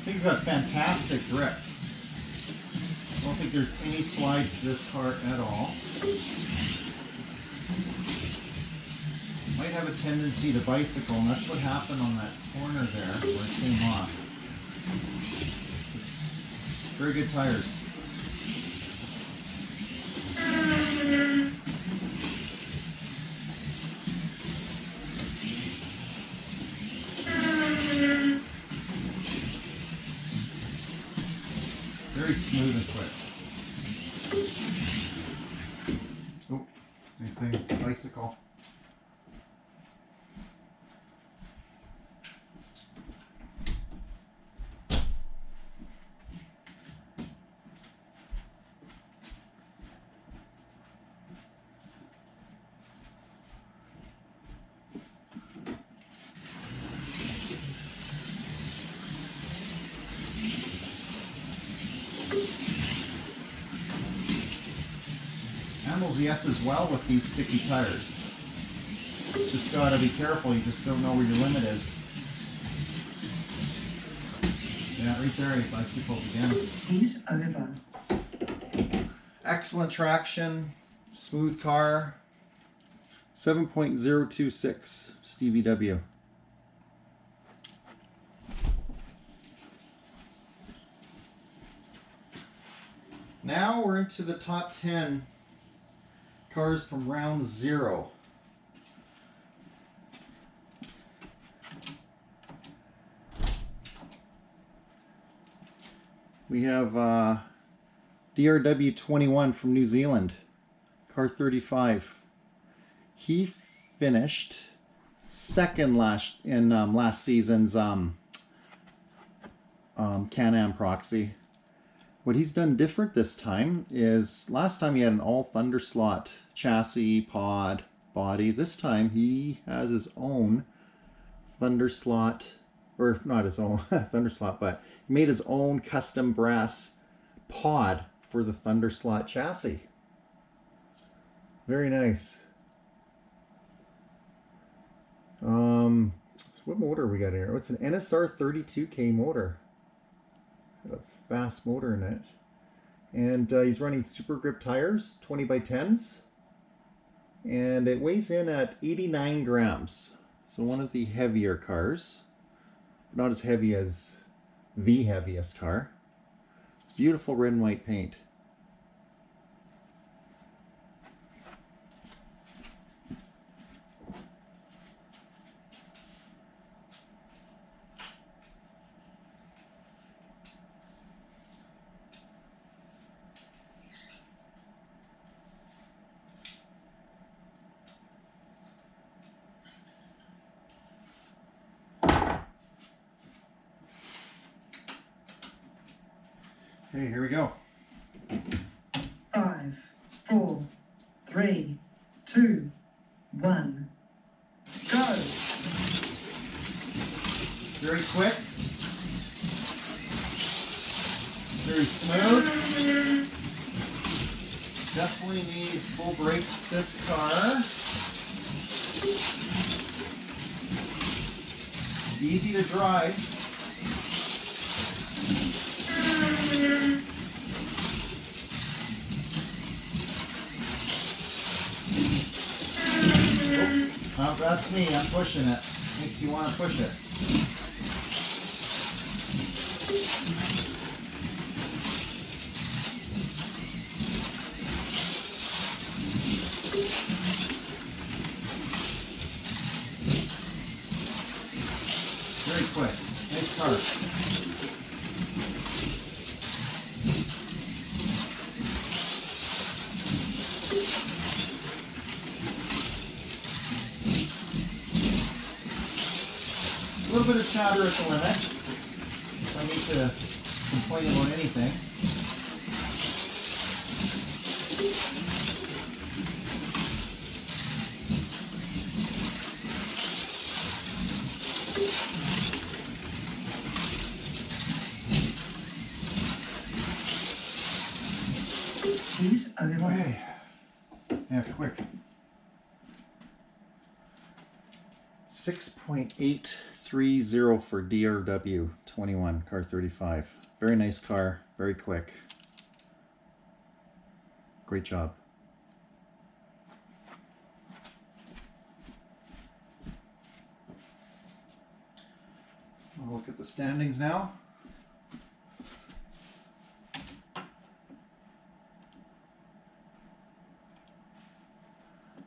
Thing's got fantastic grip. I don't think there's any slide to this car at all. Might have a tendency to bicycle, and that's what happened on that corner there where it came off. Very good tires. Very smooth and quick. Oh, same thing, bicycle. Handles yes as well with these sticky tires. Just gotta be careful, you just don't know where your limit is. Yeah, right there, he bicycled again. Heat over. Excellent traction, smooth car. 7.026 Stevie W. Now we're into the top 10 cars from round 0. We have DRW 21 from New Zealand, car 35. He finished second last season's Can-Am Proxy. What he's done different this time is last time he had an all Thunderslot chassis, pod, body. This time he has his own Thunderslot, or not his own Thunderslot, but he made his own custom brass pod for the Thunderslot chassis. Very nice. So what motor we got here? Oh, it's an NSR 32K motor. Got a fast motor in it. And he's running super grip tires, 20x10s. And it weighs in at 89 grams. So one of the heavier cars. Not as heavy as the heaviest car. Beautiful red and white paint. Okay, here we go. 5, 4, 3, 2, 1, go! Very quick. Very smooth. Definitely need full brakes this car. Easy to drive. Oh, that's me, I'm pushing it. Makes you want to push it. Very quick. Nice car. A little bit of chatter at the limit. If I need to complain about anything. 6.830 for DRW 21, car 35. Very nice car, very quick. Great job. I'll look at the standings now.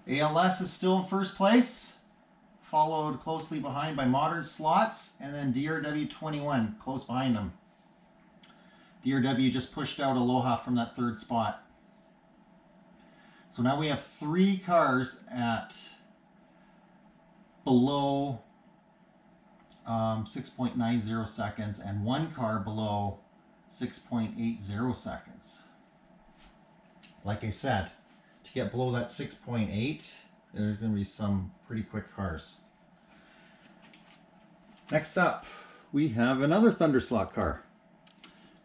ALS is still in first place, followed closely behind by Modern Slots, and then DRW 21 close behind them. DRW just pushed out Aloha from that third spot. So now we have 3 cars at below 6.90 seconds and 1 car below 6.80 seconds. Like I said, to get below that 6.8, there's going to be some pretty quick cars. Next up, we have another Thunderslot car.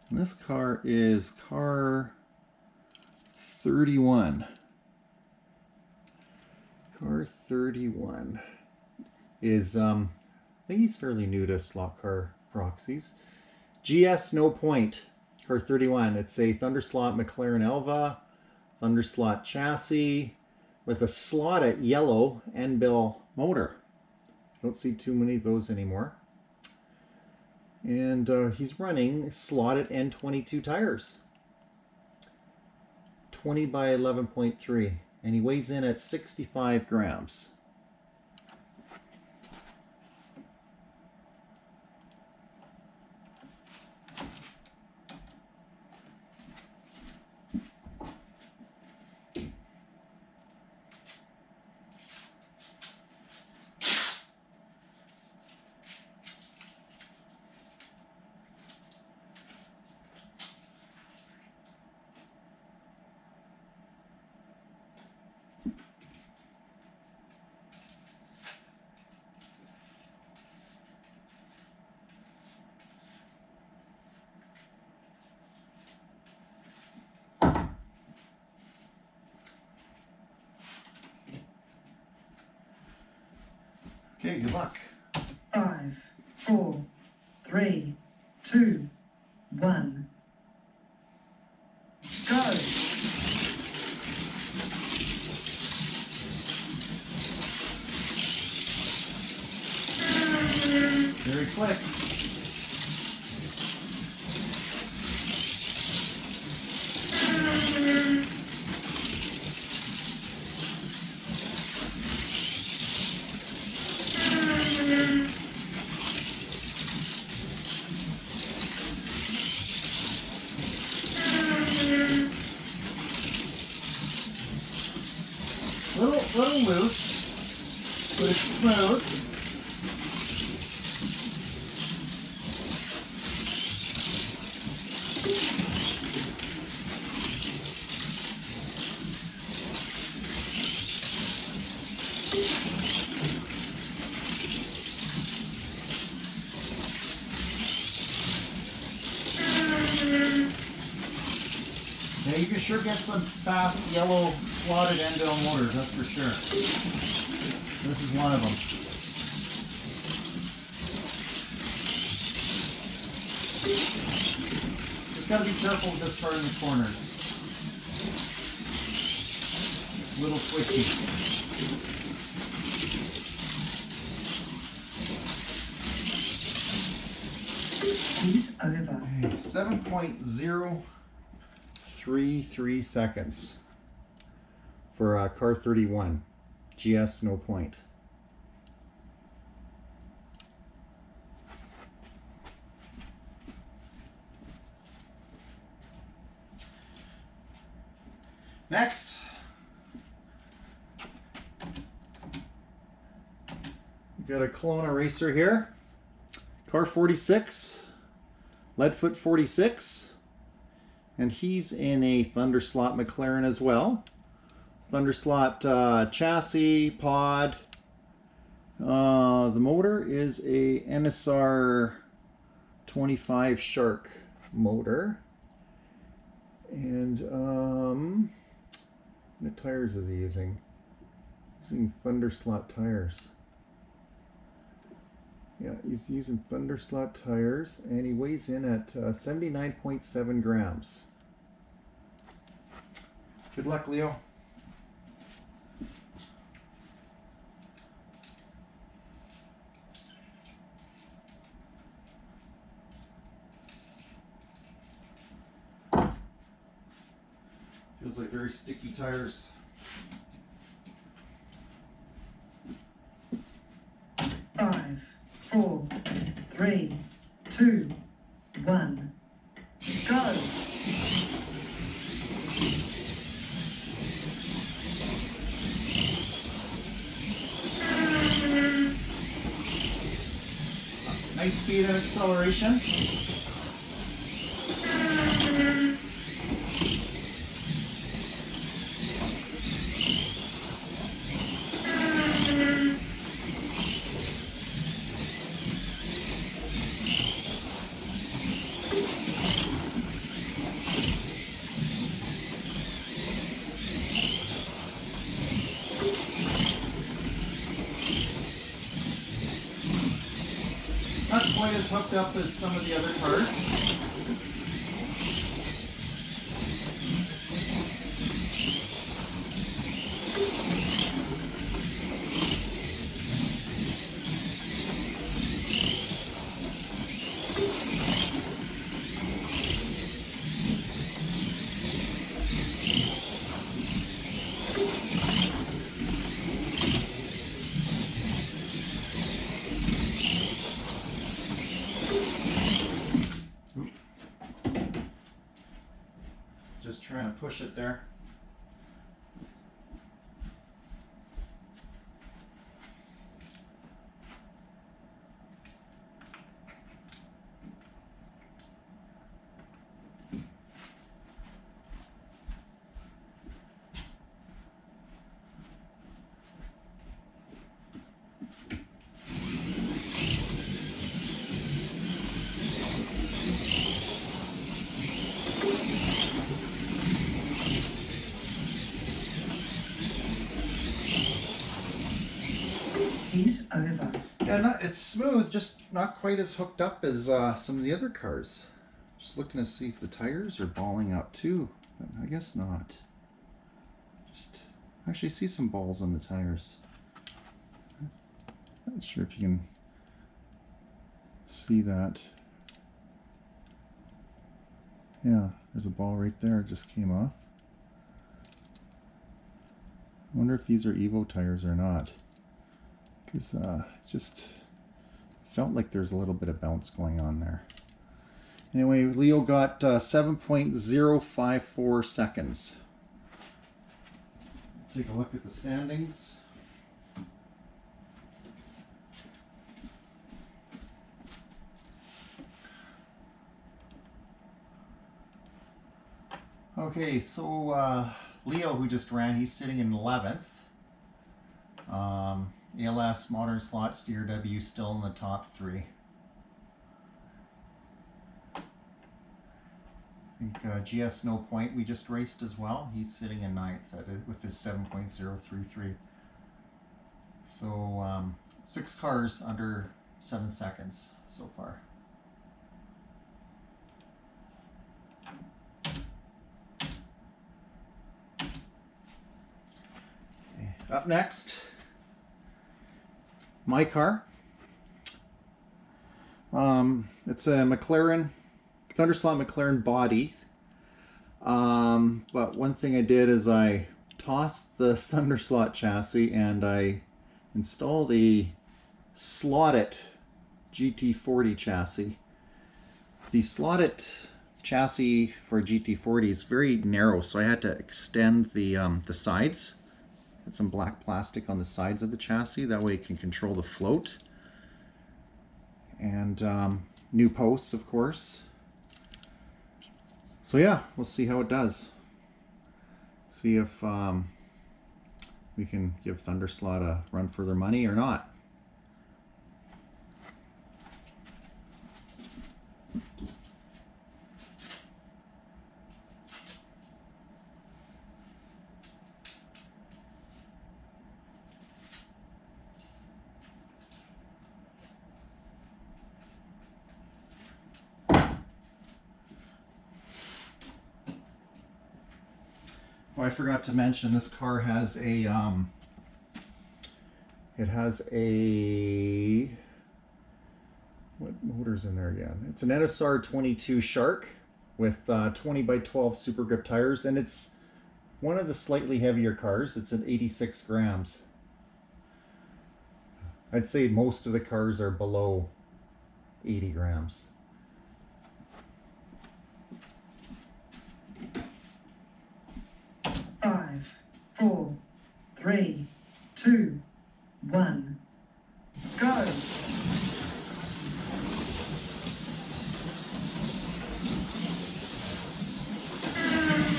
And this car is car 31. Car 31 is, I think he's fairly new to slot car proxies. GS No Point, car 31. It's a Thunderslot Mclaren Elva, Thunderslot chassis with a slot.it yellow end bill motor. Don't see too many of those anymore. And he's running slotted N22 tires. 20 by 11.3. And he weighs in at 65 grams. Okay, good luck. 5, 4, 3, 2, 1. Go! Very quick. Little loose, but it's smooth. Yeah, you can sure get some fast yellow slotted end bill motors, that's for sure. This is one of them. Just gotta be careful with this car in the corners. A little twitchy. Heat over. 7.033 seconds for car 31. GS No Point. Next, we've got a Kelowna racer here. Car 46, Leadfoot 46, and he's in a Thunderslot McLaren as well. Thunderslot chassis, pod. The motor is a NSR 25 Shark motor. And what tires is he using? He's using Thunderslot tires. Yeah, he's using Thunderslot tires, and he weighs in at 79.7 grams. Good luck, Leo. Feels like very sticky tires. Five, four, three, two, one, go. Nice speed and acceleration. Not quite as hooked up as some of the other cars. Just trying to push it there. Is over. Yeah, it's smooth, just not quite as hooked up as some of the other cars. Just looking to see if the tires are balling up too, but I guess not. Just actually see some balls on the tires. Not sure if you can see that. Yeah, there's a ball right there, it just came off. I wonder if these are Evo tires or not. Because just felt like there's a little bit of bounce going on there. Anyway, Leo got 7.054 seconds. Take a look at the standings. Okay, so Leo, who just ran, he's sitting in 11th. ALS, Modern Slot, Steer W still in the top 3. I think GS No Point we just raced as well. He's sitting in 9th with his 7.033. So 6 cars under 7 seconds so far. Okay. Up next, my car. It's a Thunderslot McLaren body. But one thing I did is I tossed the Thunderslot chassis and I installed a slot.it GT40 chassis. The slot.it chassis for GT40 is very narrow, so I had to extend the sides. Put some black plastic on the sides of the chassis, that way it can control the float. And new posts, of course. So yeah, we'll see how it does. See if we can give Thunderslot a run for their money or not. I forgot to mention this car has a it has a, what motor's in there again? It's an NSR 22 Shark with 20 by 12 super grip tires, and it's one of the slightly heavier cars. It's at 86 grams. I'd say most of the cars are below 80 grams. Five, four, three, two, one, go.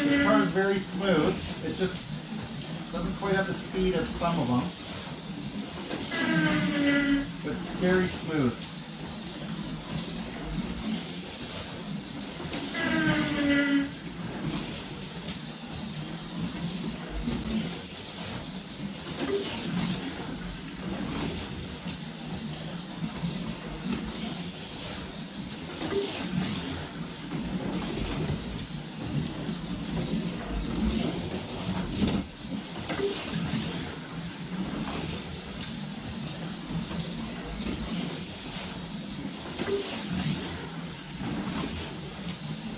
This car is very smooth. It just doesn't quite have the speed of some of them, but it's very smooth.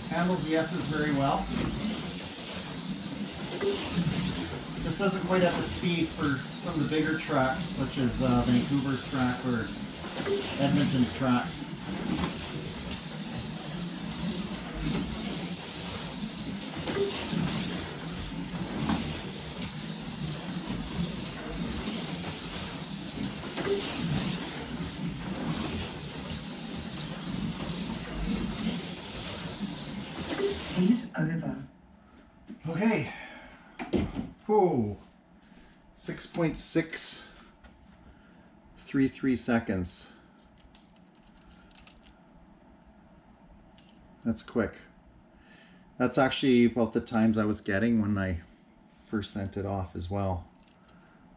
Handles the S's very well. Just doesn't quite have the speed for some of the bigger tracks, such as Vancouver's track or Edmonton's track. Heat over. Okay. Whoa. 6.633 seconds. That's quick. That's actually about the times I was getting when I first sent it off as well.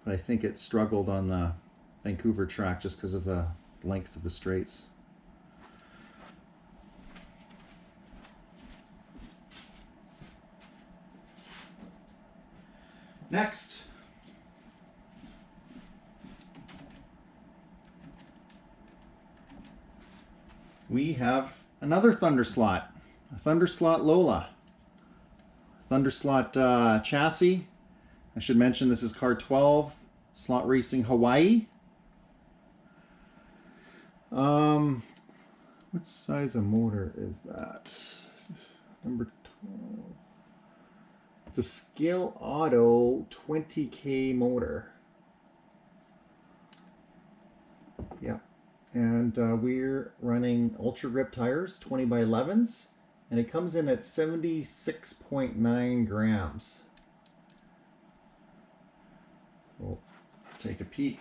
But I think it struggled on the Vancouver track just because of the length of the straights. Next, we have another Thunderslot, a Thunderslot Lola. Thunderslot chassis. I should mention this is car 12, Slot Racing Hawaii. What size of motor is that? Number 12. It's a Scale Auto 20K motor. Yeah. And we're running Ultra Grip tires, 20 by 11s. And it comes in at 76.9 grams. So we'll take a peek.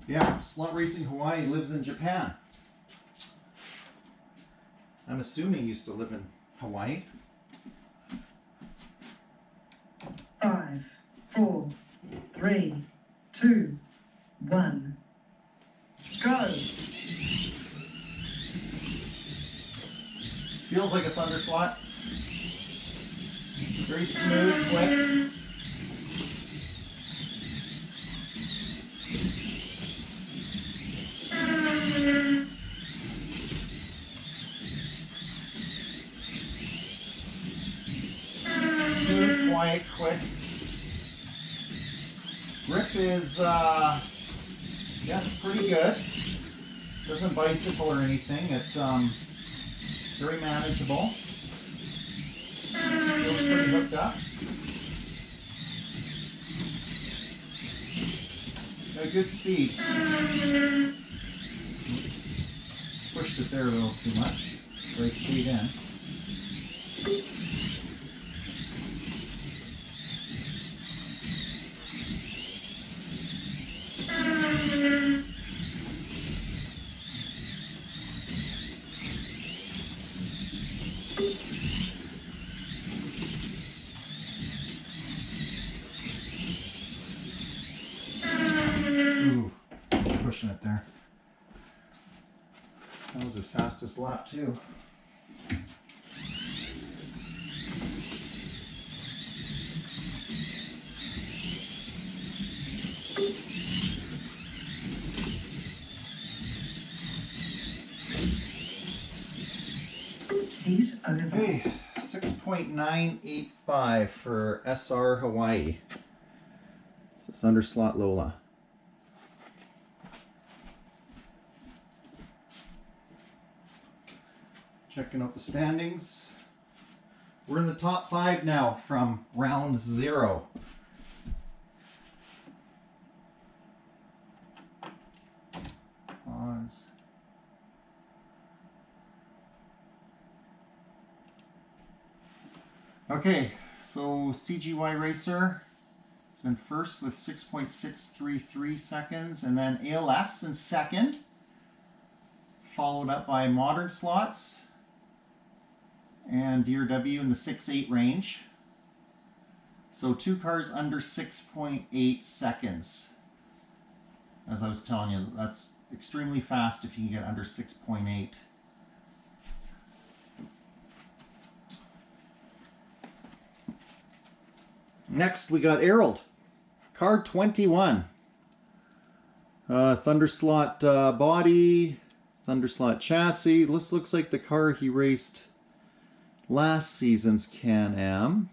Yeah, Slot Racing Hawaii lives in Japan. I'm assuming he used to live in Hawaii. 5, 4, 3, 2, 1, go. Feels like a Thunderslot. Very smooth, quick. Smooth, quiet, quick. Grip is, yeah, pretty good. Doesn't bicycle or anything. It's very manageable. Feels pretty hooked up. Got good speed. Pushed it there a little too much. Very speed in. pushing it there. That was his fastest lap too. He's over. Hey, 6.985 for SR Hawaii. The Thunderslot Lola. Checking out the standings. We're in the top 5 now from round 0. Pause. Okay, so CGY Racer is in first with 6.633 seconds, and then ALS in second, followed up by Modern Slots and DRW in the 6.8 range. So 2 cars under 6.8 seconds. As I was telling you, that's extremely fast if you can get under 6.8. Next, we got Errol, car 21. Thunderslot body, Thunderslot chassis. This looks like the car he raced last season's Can-Am.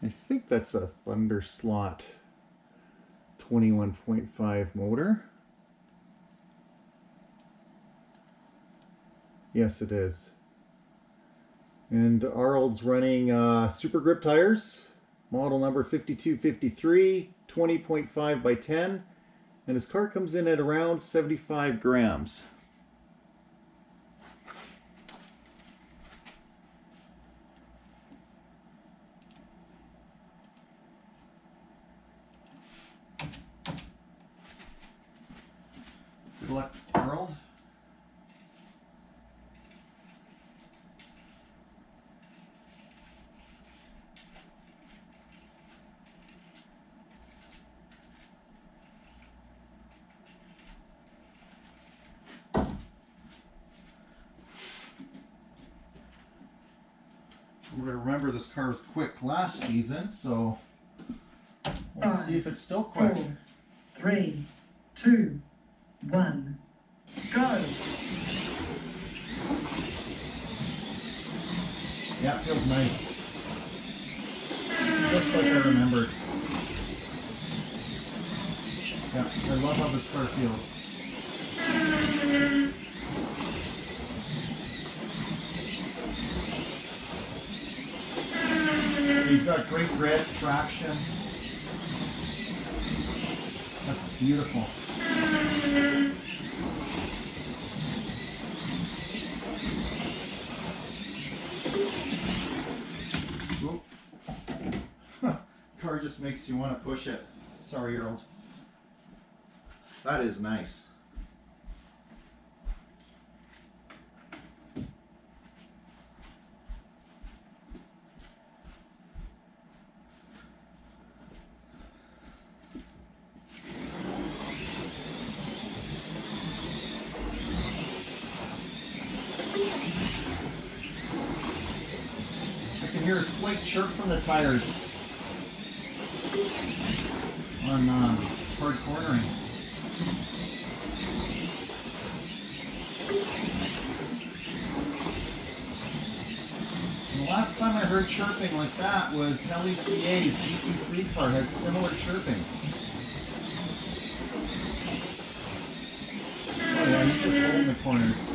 I think that's a Thunderslot 21.5 motor. Yes, it is. And Arnold's running Super Grip tires. Model number 5253, 20.5 by 10, and his car comes in at around 75 grams. Good luck, Harold. Remember, this car was quick last season, so we'll see if it's still quick. 4, 3, 2, 1, go! Yeah, it feels nice. Just like I remembered. Yeah, I love how this car feels. He's got great grip, traction. That's beautiful. Car just makes you want to push it. Sorry, Harold. That is nice. I can hear a slight chirp from the tires on hard cornering. And the last time I heard chirping like that was Helly CA's GT3 car has similar chirping. Oh yeah, he's just holding the corners.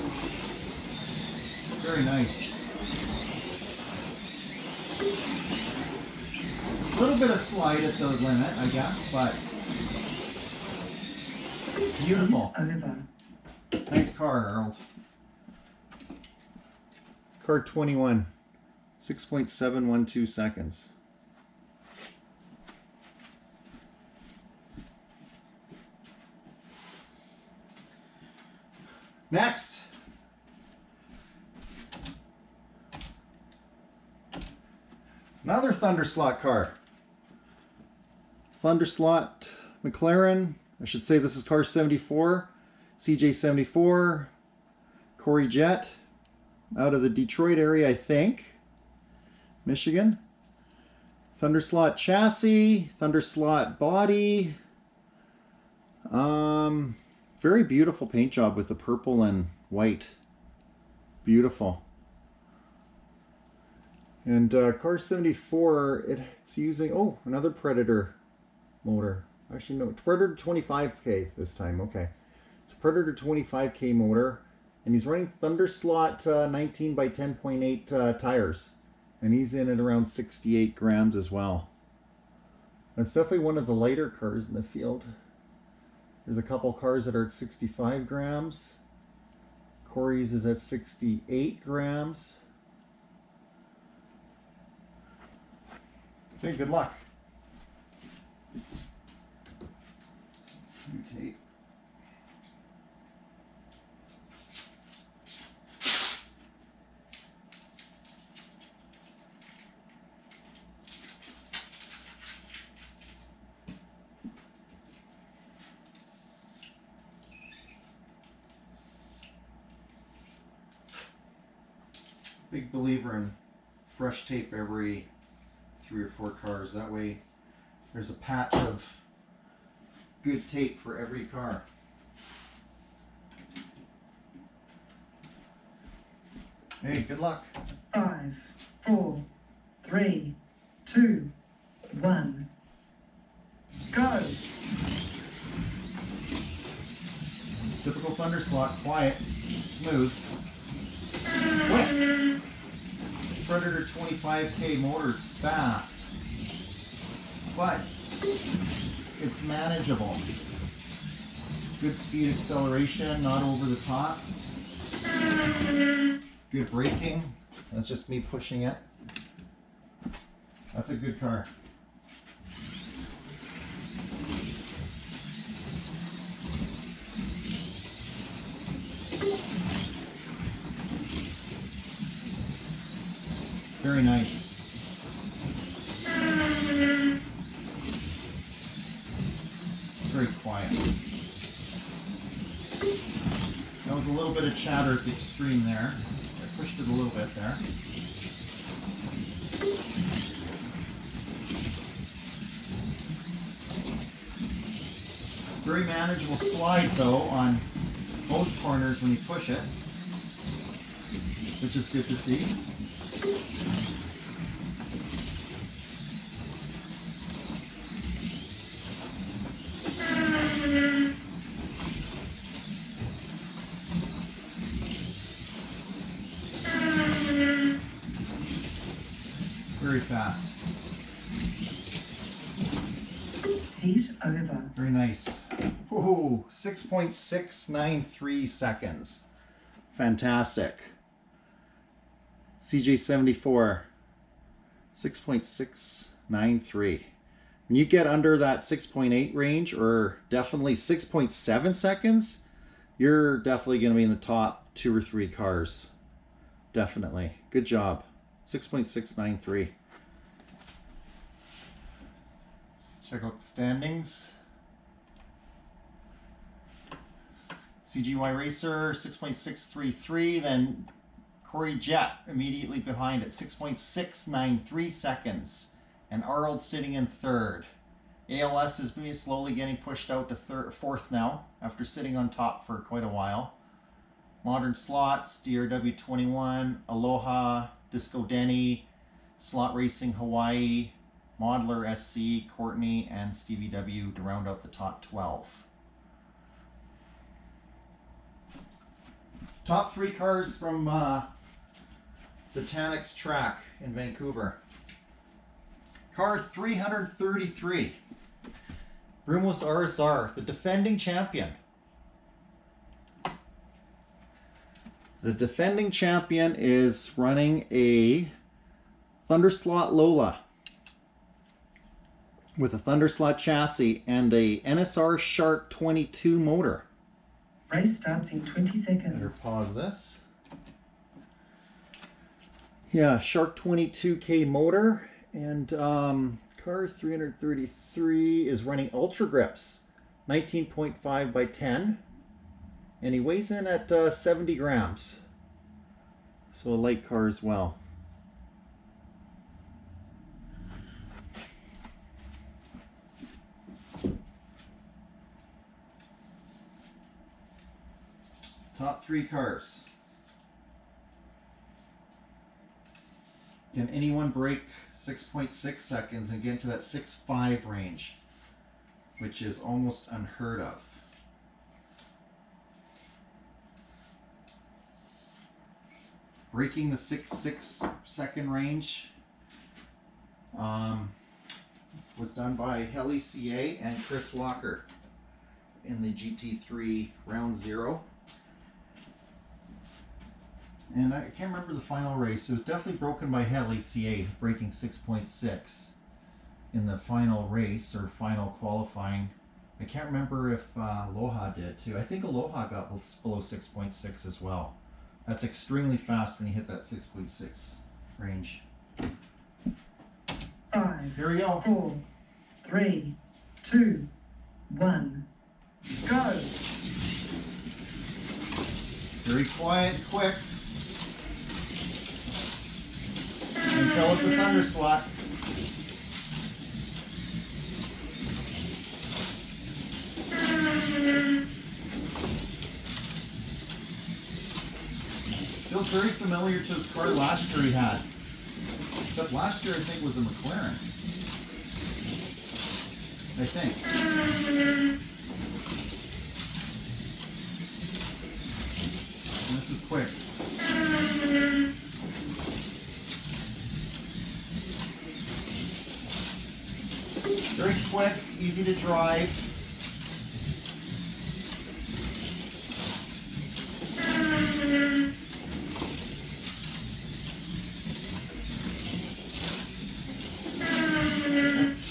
Very nice. A little bit of slide at the limit, I guess, but beautiful. Over. Nice car, Harold. Car 21, 6.712 seconds. Next. Another Thunderslot car. Thunderslot Mclaren I should say this is car 74, CJ74, Corey Jett, out of the Detroit area, I think, Michigan. Thunderslot chassis, Thunderslot body. Very beautiful paint job with the purple and white. Beautiful. And car 74, it's using, oh, another Predator motor. Actually, no, Predator 25K this time. Okay. It's a Predator 25K motor. And he's running Thunderslot 19 by 10.8 tires. And he's in at around 68 grams as well. It's definitely one of the lighter cars in the field. There's a couple cars that are at 65 grams. Corey's is at 68 grams. Okay, good luck. New tape. Big believer in fresh tape every 3 or 4 cars. That way there's a patch of good tape for every car. Hey, good luck. 5, 4, 3, 2, 1. Go! Typical Thunderslot, quiet, smooth. Quick. Predator 25K motor's fast, but it's manageable. Good speed acceleration, not over the top. Good braking. That's just me pushing it. That's a good car. Very nice. Very quiet. That was a little bit of chatter at the extreme there. I pushed it a little bit there. Very manageable slide though on most corners when you push it, which is good to see. Very fast. Heat over. Very nice. Ooh, 6.693 seconds. Fantastic. CJ74, 6.693. When you get under that 6.8 range, or definitely 6.7 seconds, you're definitely going to be in the top 2 or 3 cars. Definitely. Good job. 6.693. Let's check out the standings. CGY Racer, 6.633. Then Corey Jett immediately behind at 6.693 seconds. And Arnold sitting in 3rd. ALS is slowly getting pushed out to 4th now, after sitting on top for quite a while. Modern Slots, DRW21, Aloha, Disco Denny, Slot Racing Hawaii, Modeler SC, Courtney, and Stevie W to round out the top 12. Top 3 cars from the Tanix track in Vancouver. Car 333, Brumos RSR, the defending champion. The defending champion is running a Thunderslot Lola with a Thunderslot chassis and a NSR Shark 22 motor. Race starts in 20 seconds. Better pause this. Yeah, Shark 22K motor, and car 333 is running Ultra Grips 19.5 by 10. And he weighs in at 70 grams. So a light car as well. Top 3 cars. Can anyone break 6.6 seconds and get into that 6.5 range, which is almost unheard of? Breaking the 6.6 second range was done by Heli CA and Chris Walker in the GT3 round 0. And I can't remember the final race. It was definitely broken by Heli CA, breaking 6.6 in the final race or final qualifying. I can't remember if Aloha did too. I think Aloha got below 6.6 as well. That's extremely fast when you hit that 6.6 range. 5, Here we go. 4, 3, 2, 1, go! Very quiet, quick. Until it's a Thunderslot. Feels very familiar to his car last year he had. Except last year I think was a McLaren. I think. And this is quick. Very quick, easy to drive.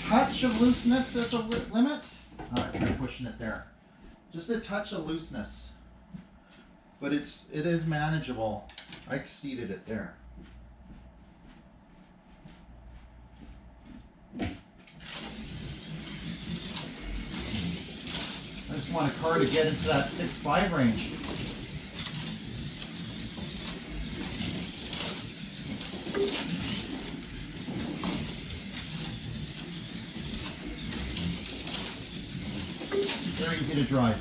Touch of looseness at the limit. Try pushing it there. Just a touch of looseness, but it is manageable. I exceeded it there. I just want a car to get into that 6.5 range. Very easy to drive.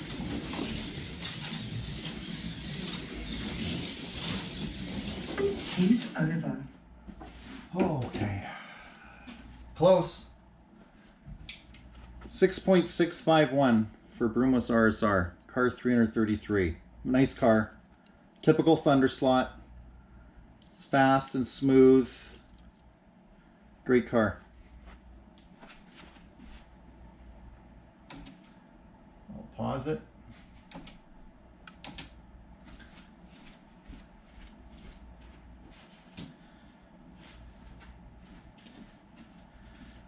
He's over. Okay. Close. 6.651 for Brumos RSR. Car 333. Nice car. Typical Thunderslot. It's fast and smooth. Great car. I'll pause it.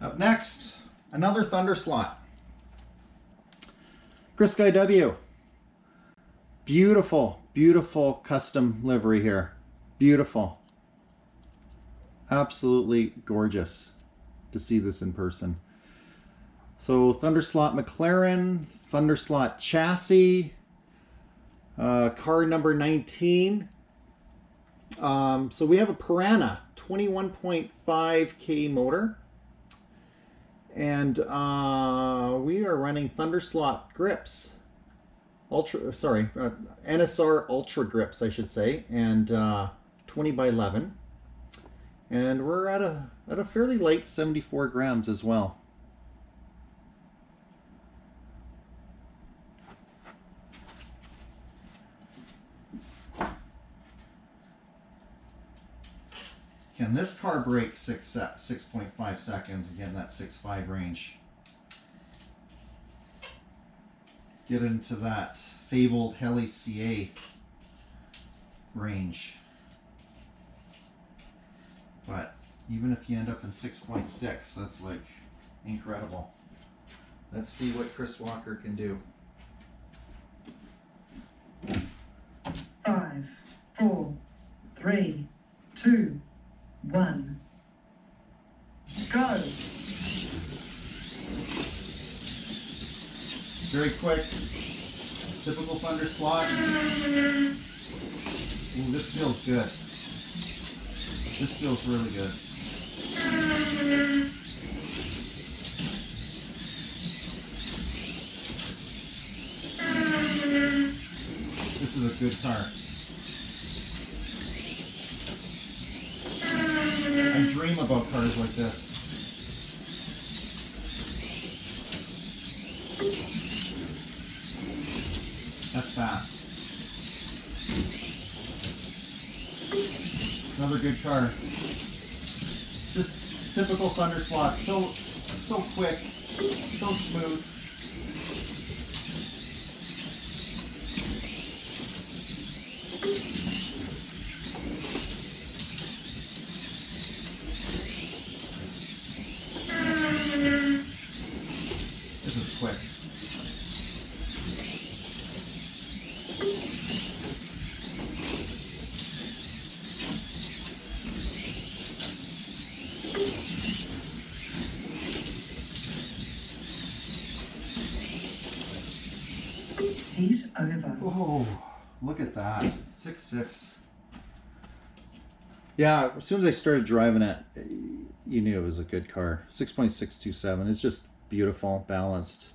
Up next, another Thunderslot. Chris Guy W. Beautiful, beautiful custom livery here. Beautiful. Absolutely gorgeous to see this in person. So Thunderslot McLaren, Thunderslot chassis, car number 19. So we have a Piranha 21.5K motor. And we are running Thunderslot grips, NSR Ultra grips, I should say, and 20 by 11, and we're at a fairly light 74 grams as well. Can this car break 6.5 seconds and get in that 6.5 range? Get into that fabled Heli CA range. But even if you end up in 6.6, that's like incredible. Let's see what Chris Walker can do. 5, 4, 3, 2, 1, go! Very typical Thunderslot. Ooh, this feels good. This feels really good. This is a good car. I dream about cars like this. That's fast. Another good car. Just typical Thunderslot. So quick, so smooth. This is quick. Heat over. Oh, look at that. 6.6. Yeah, as soon as I started driving it, you knew it was a good car. 6.627. It's just beautiful, balanced.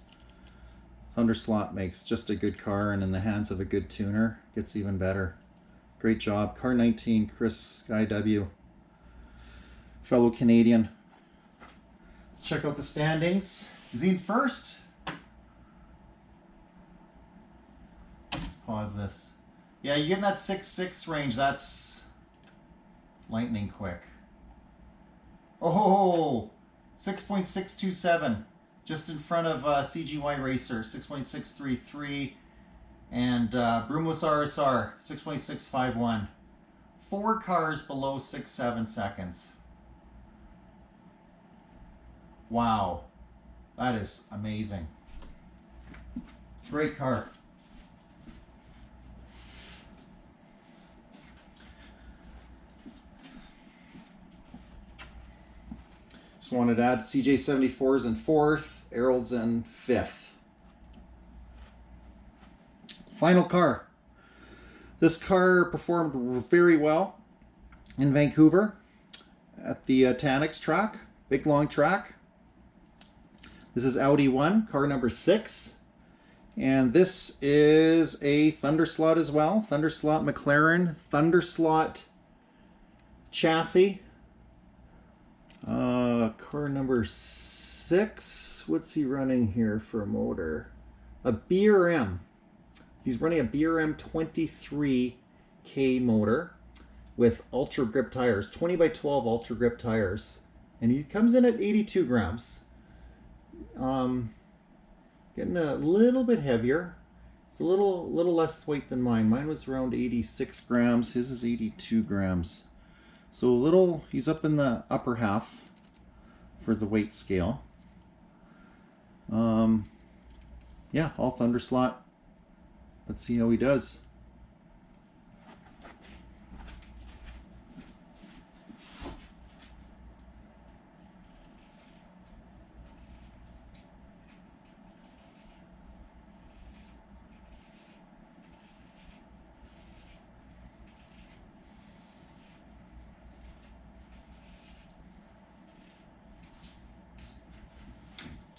Thunderslot makes just a good car, and in the hands of a good tuner, gets even better. Great job. Car 19, Chris Guy W. Fellow Canadian. Let's check out the standings. Is he in first? Pause this. Yeah, you get in that 6.6 range. That's lightning quick. Oh, 6.627. Just in front of CGY Racer, 6.633. And Brumos RSR, 6.651. 4 cars below 6.7 seconds. Wow. That is amazing. Great car. Just wanted to add CJ74's in 4th, Errol's in 5th. Final car. This car performed very well in Vancouver at the Tanix track, big long track. This is Audi 1, car number 6. And this is a Thunderslot as well. Thunderslot McLaren, Thunderslot chassis. Car number 6. What's he running here for a motor? A BRM. He's running a BRM 23K motor with ultra grip tires, 20 by 12 ultra grip tires, and he comes in at 82 grams. Getting a little bit heavier. It's a little less weight than mine. Mine was around 86 grams. His is 82 grams. So a little, he's up in the upper half for the weight scale. Yeah, all Thunderslot. Let's see how he does.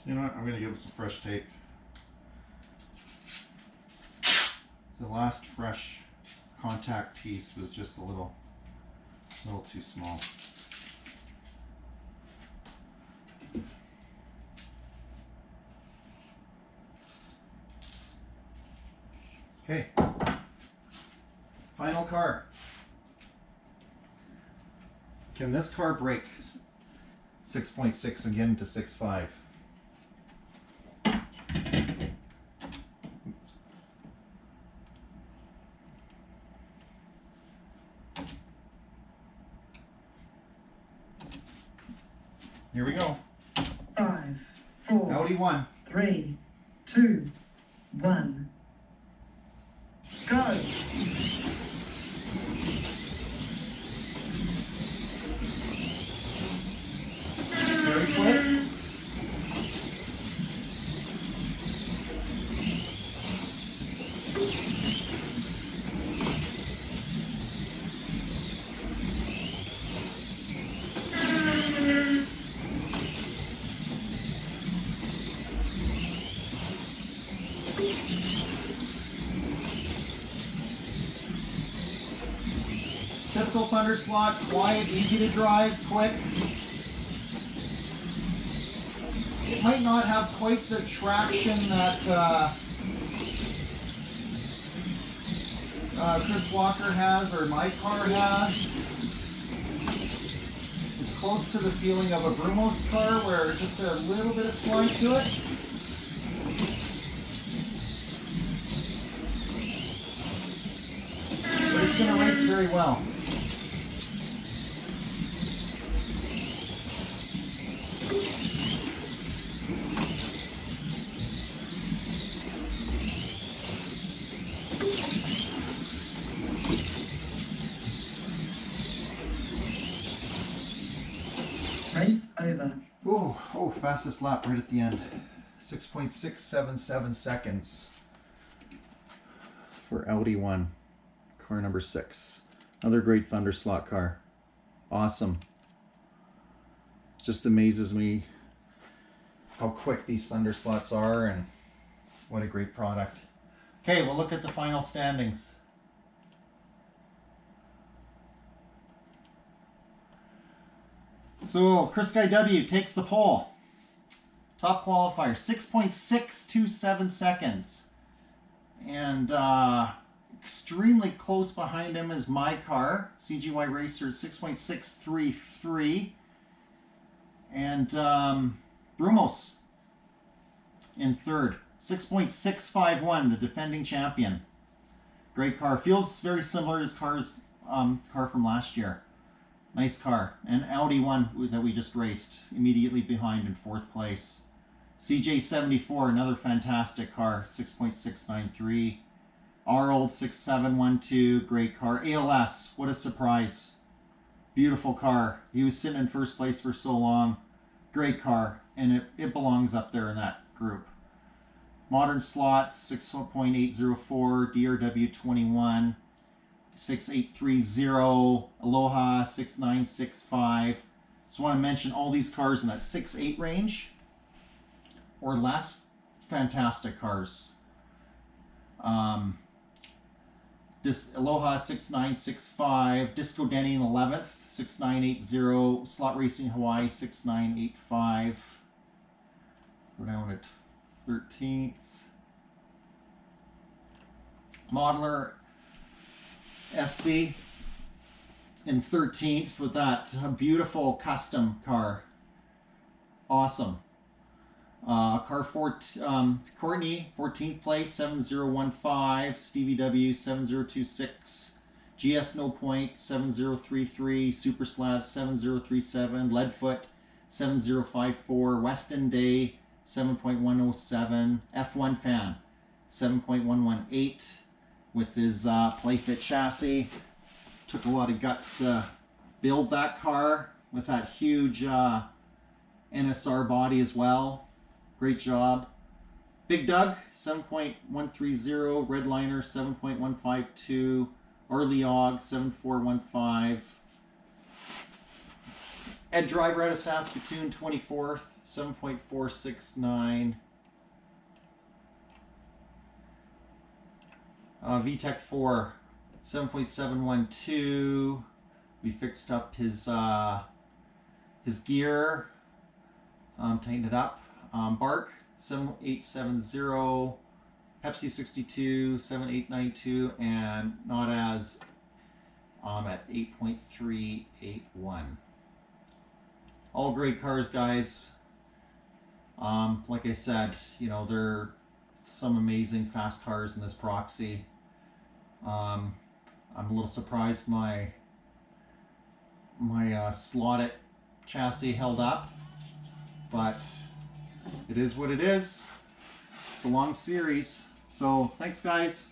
You know what? I'm going to give it some fresh tape. The last fresh contact piece was just a little too small. Okay. Final car. Can this car break 6.6 and get into 6.5? Here we go. 5, 4, Audi 1. 3, 2, 1. Go! Very quick. Typical Thunderslot, quiet, easy to drive, quick. It might not have quite the traction that Chris Walker has or my car has. It's close to the feeling of a Brumos car where just a little bit of slide to it. But it's going to race very well. Race over. Oh, fastest lap right at the end. 6.677 seconds for Audi 1, car number 6. Another great Thunderslot car. Awesome. Just amazes me how quick these Thunderslots are and what a great product. Okay, we'll look at the final standings. So Chris Guy W takes the pole. Top qualifier, 6.627 seconds. And extremely close behind him is my car, CGY Racer, 6.633. And Brumos in third, 6.651, the defending champion. Great car. Feels very similar to his car from last year. Nice car. And Audi 1 that we just raced immediately behind in fourth place. CJ74, another fantastic car, 6.693. Arnold 6712, great car. ALS, what a surprise. Beautiful car. He was sitting in first place for so long. Great car, and it belongs up there in that group. Modern Slots 6.804, DRW 21, 6830, Aloha 6965. Just want to mention all these cars in that 6.8 range or less. Fantastic cars. This Aloha 6965, Disco Denny in 11th, 6980, Slot Racing Hawaii 6985. Go down at 13th. Modeler SC in 13th with that beautiful custom car. Awesome. Courtney, 14th place, 7015. Stevie W, 7026. GS No Point, 7033. Super Slab, 7037. Leadfoot, 7054. Weston Day, 7.107. F1 Fan, 7.118. With his Playfit chassis. Took a lot of guts to build that car with that huge NSR body as well. Great job. Big Doug, 7.130. Redliner, 7.152. Arlie Og, 7415. Ed Driver out of Saskatoon, 24th, 7.469. VTEC 4, 7.712. We fixed up his gear, tightened it up. Bark 7870, Pepsi 62, 7892, and Not As at 8.381. All great cars, guys. Like I said, you know, there are some amazing fast cars in this Proxy. I'm a little surprised my slot.it chassis held up, but it is what it is. It's a long series. So thanks, guys.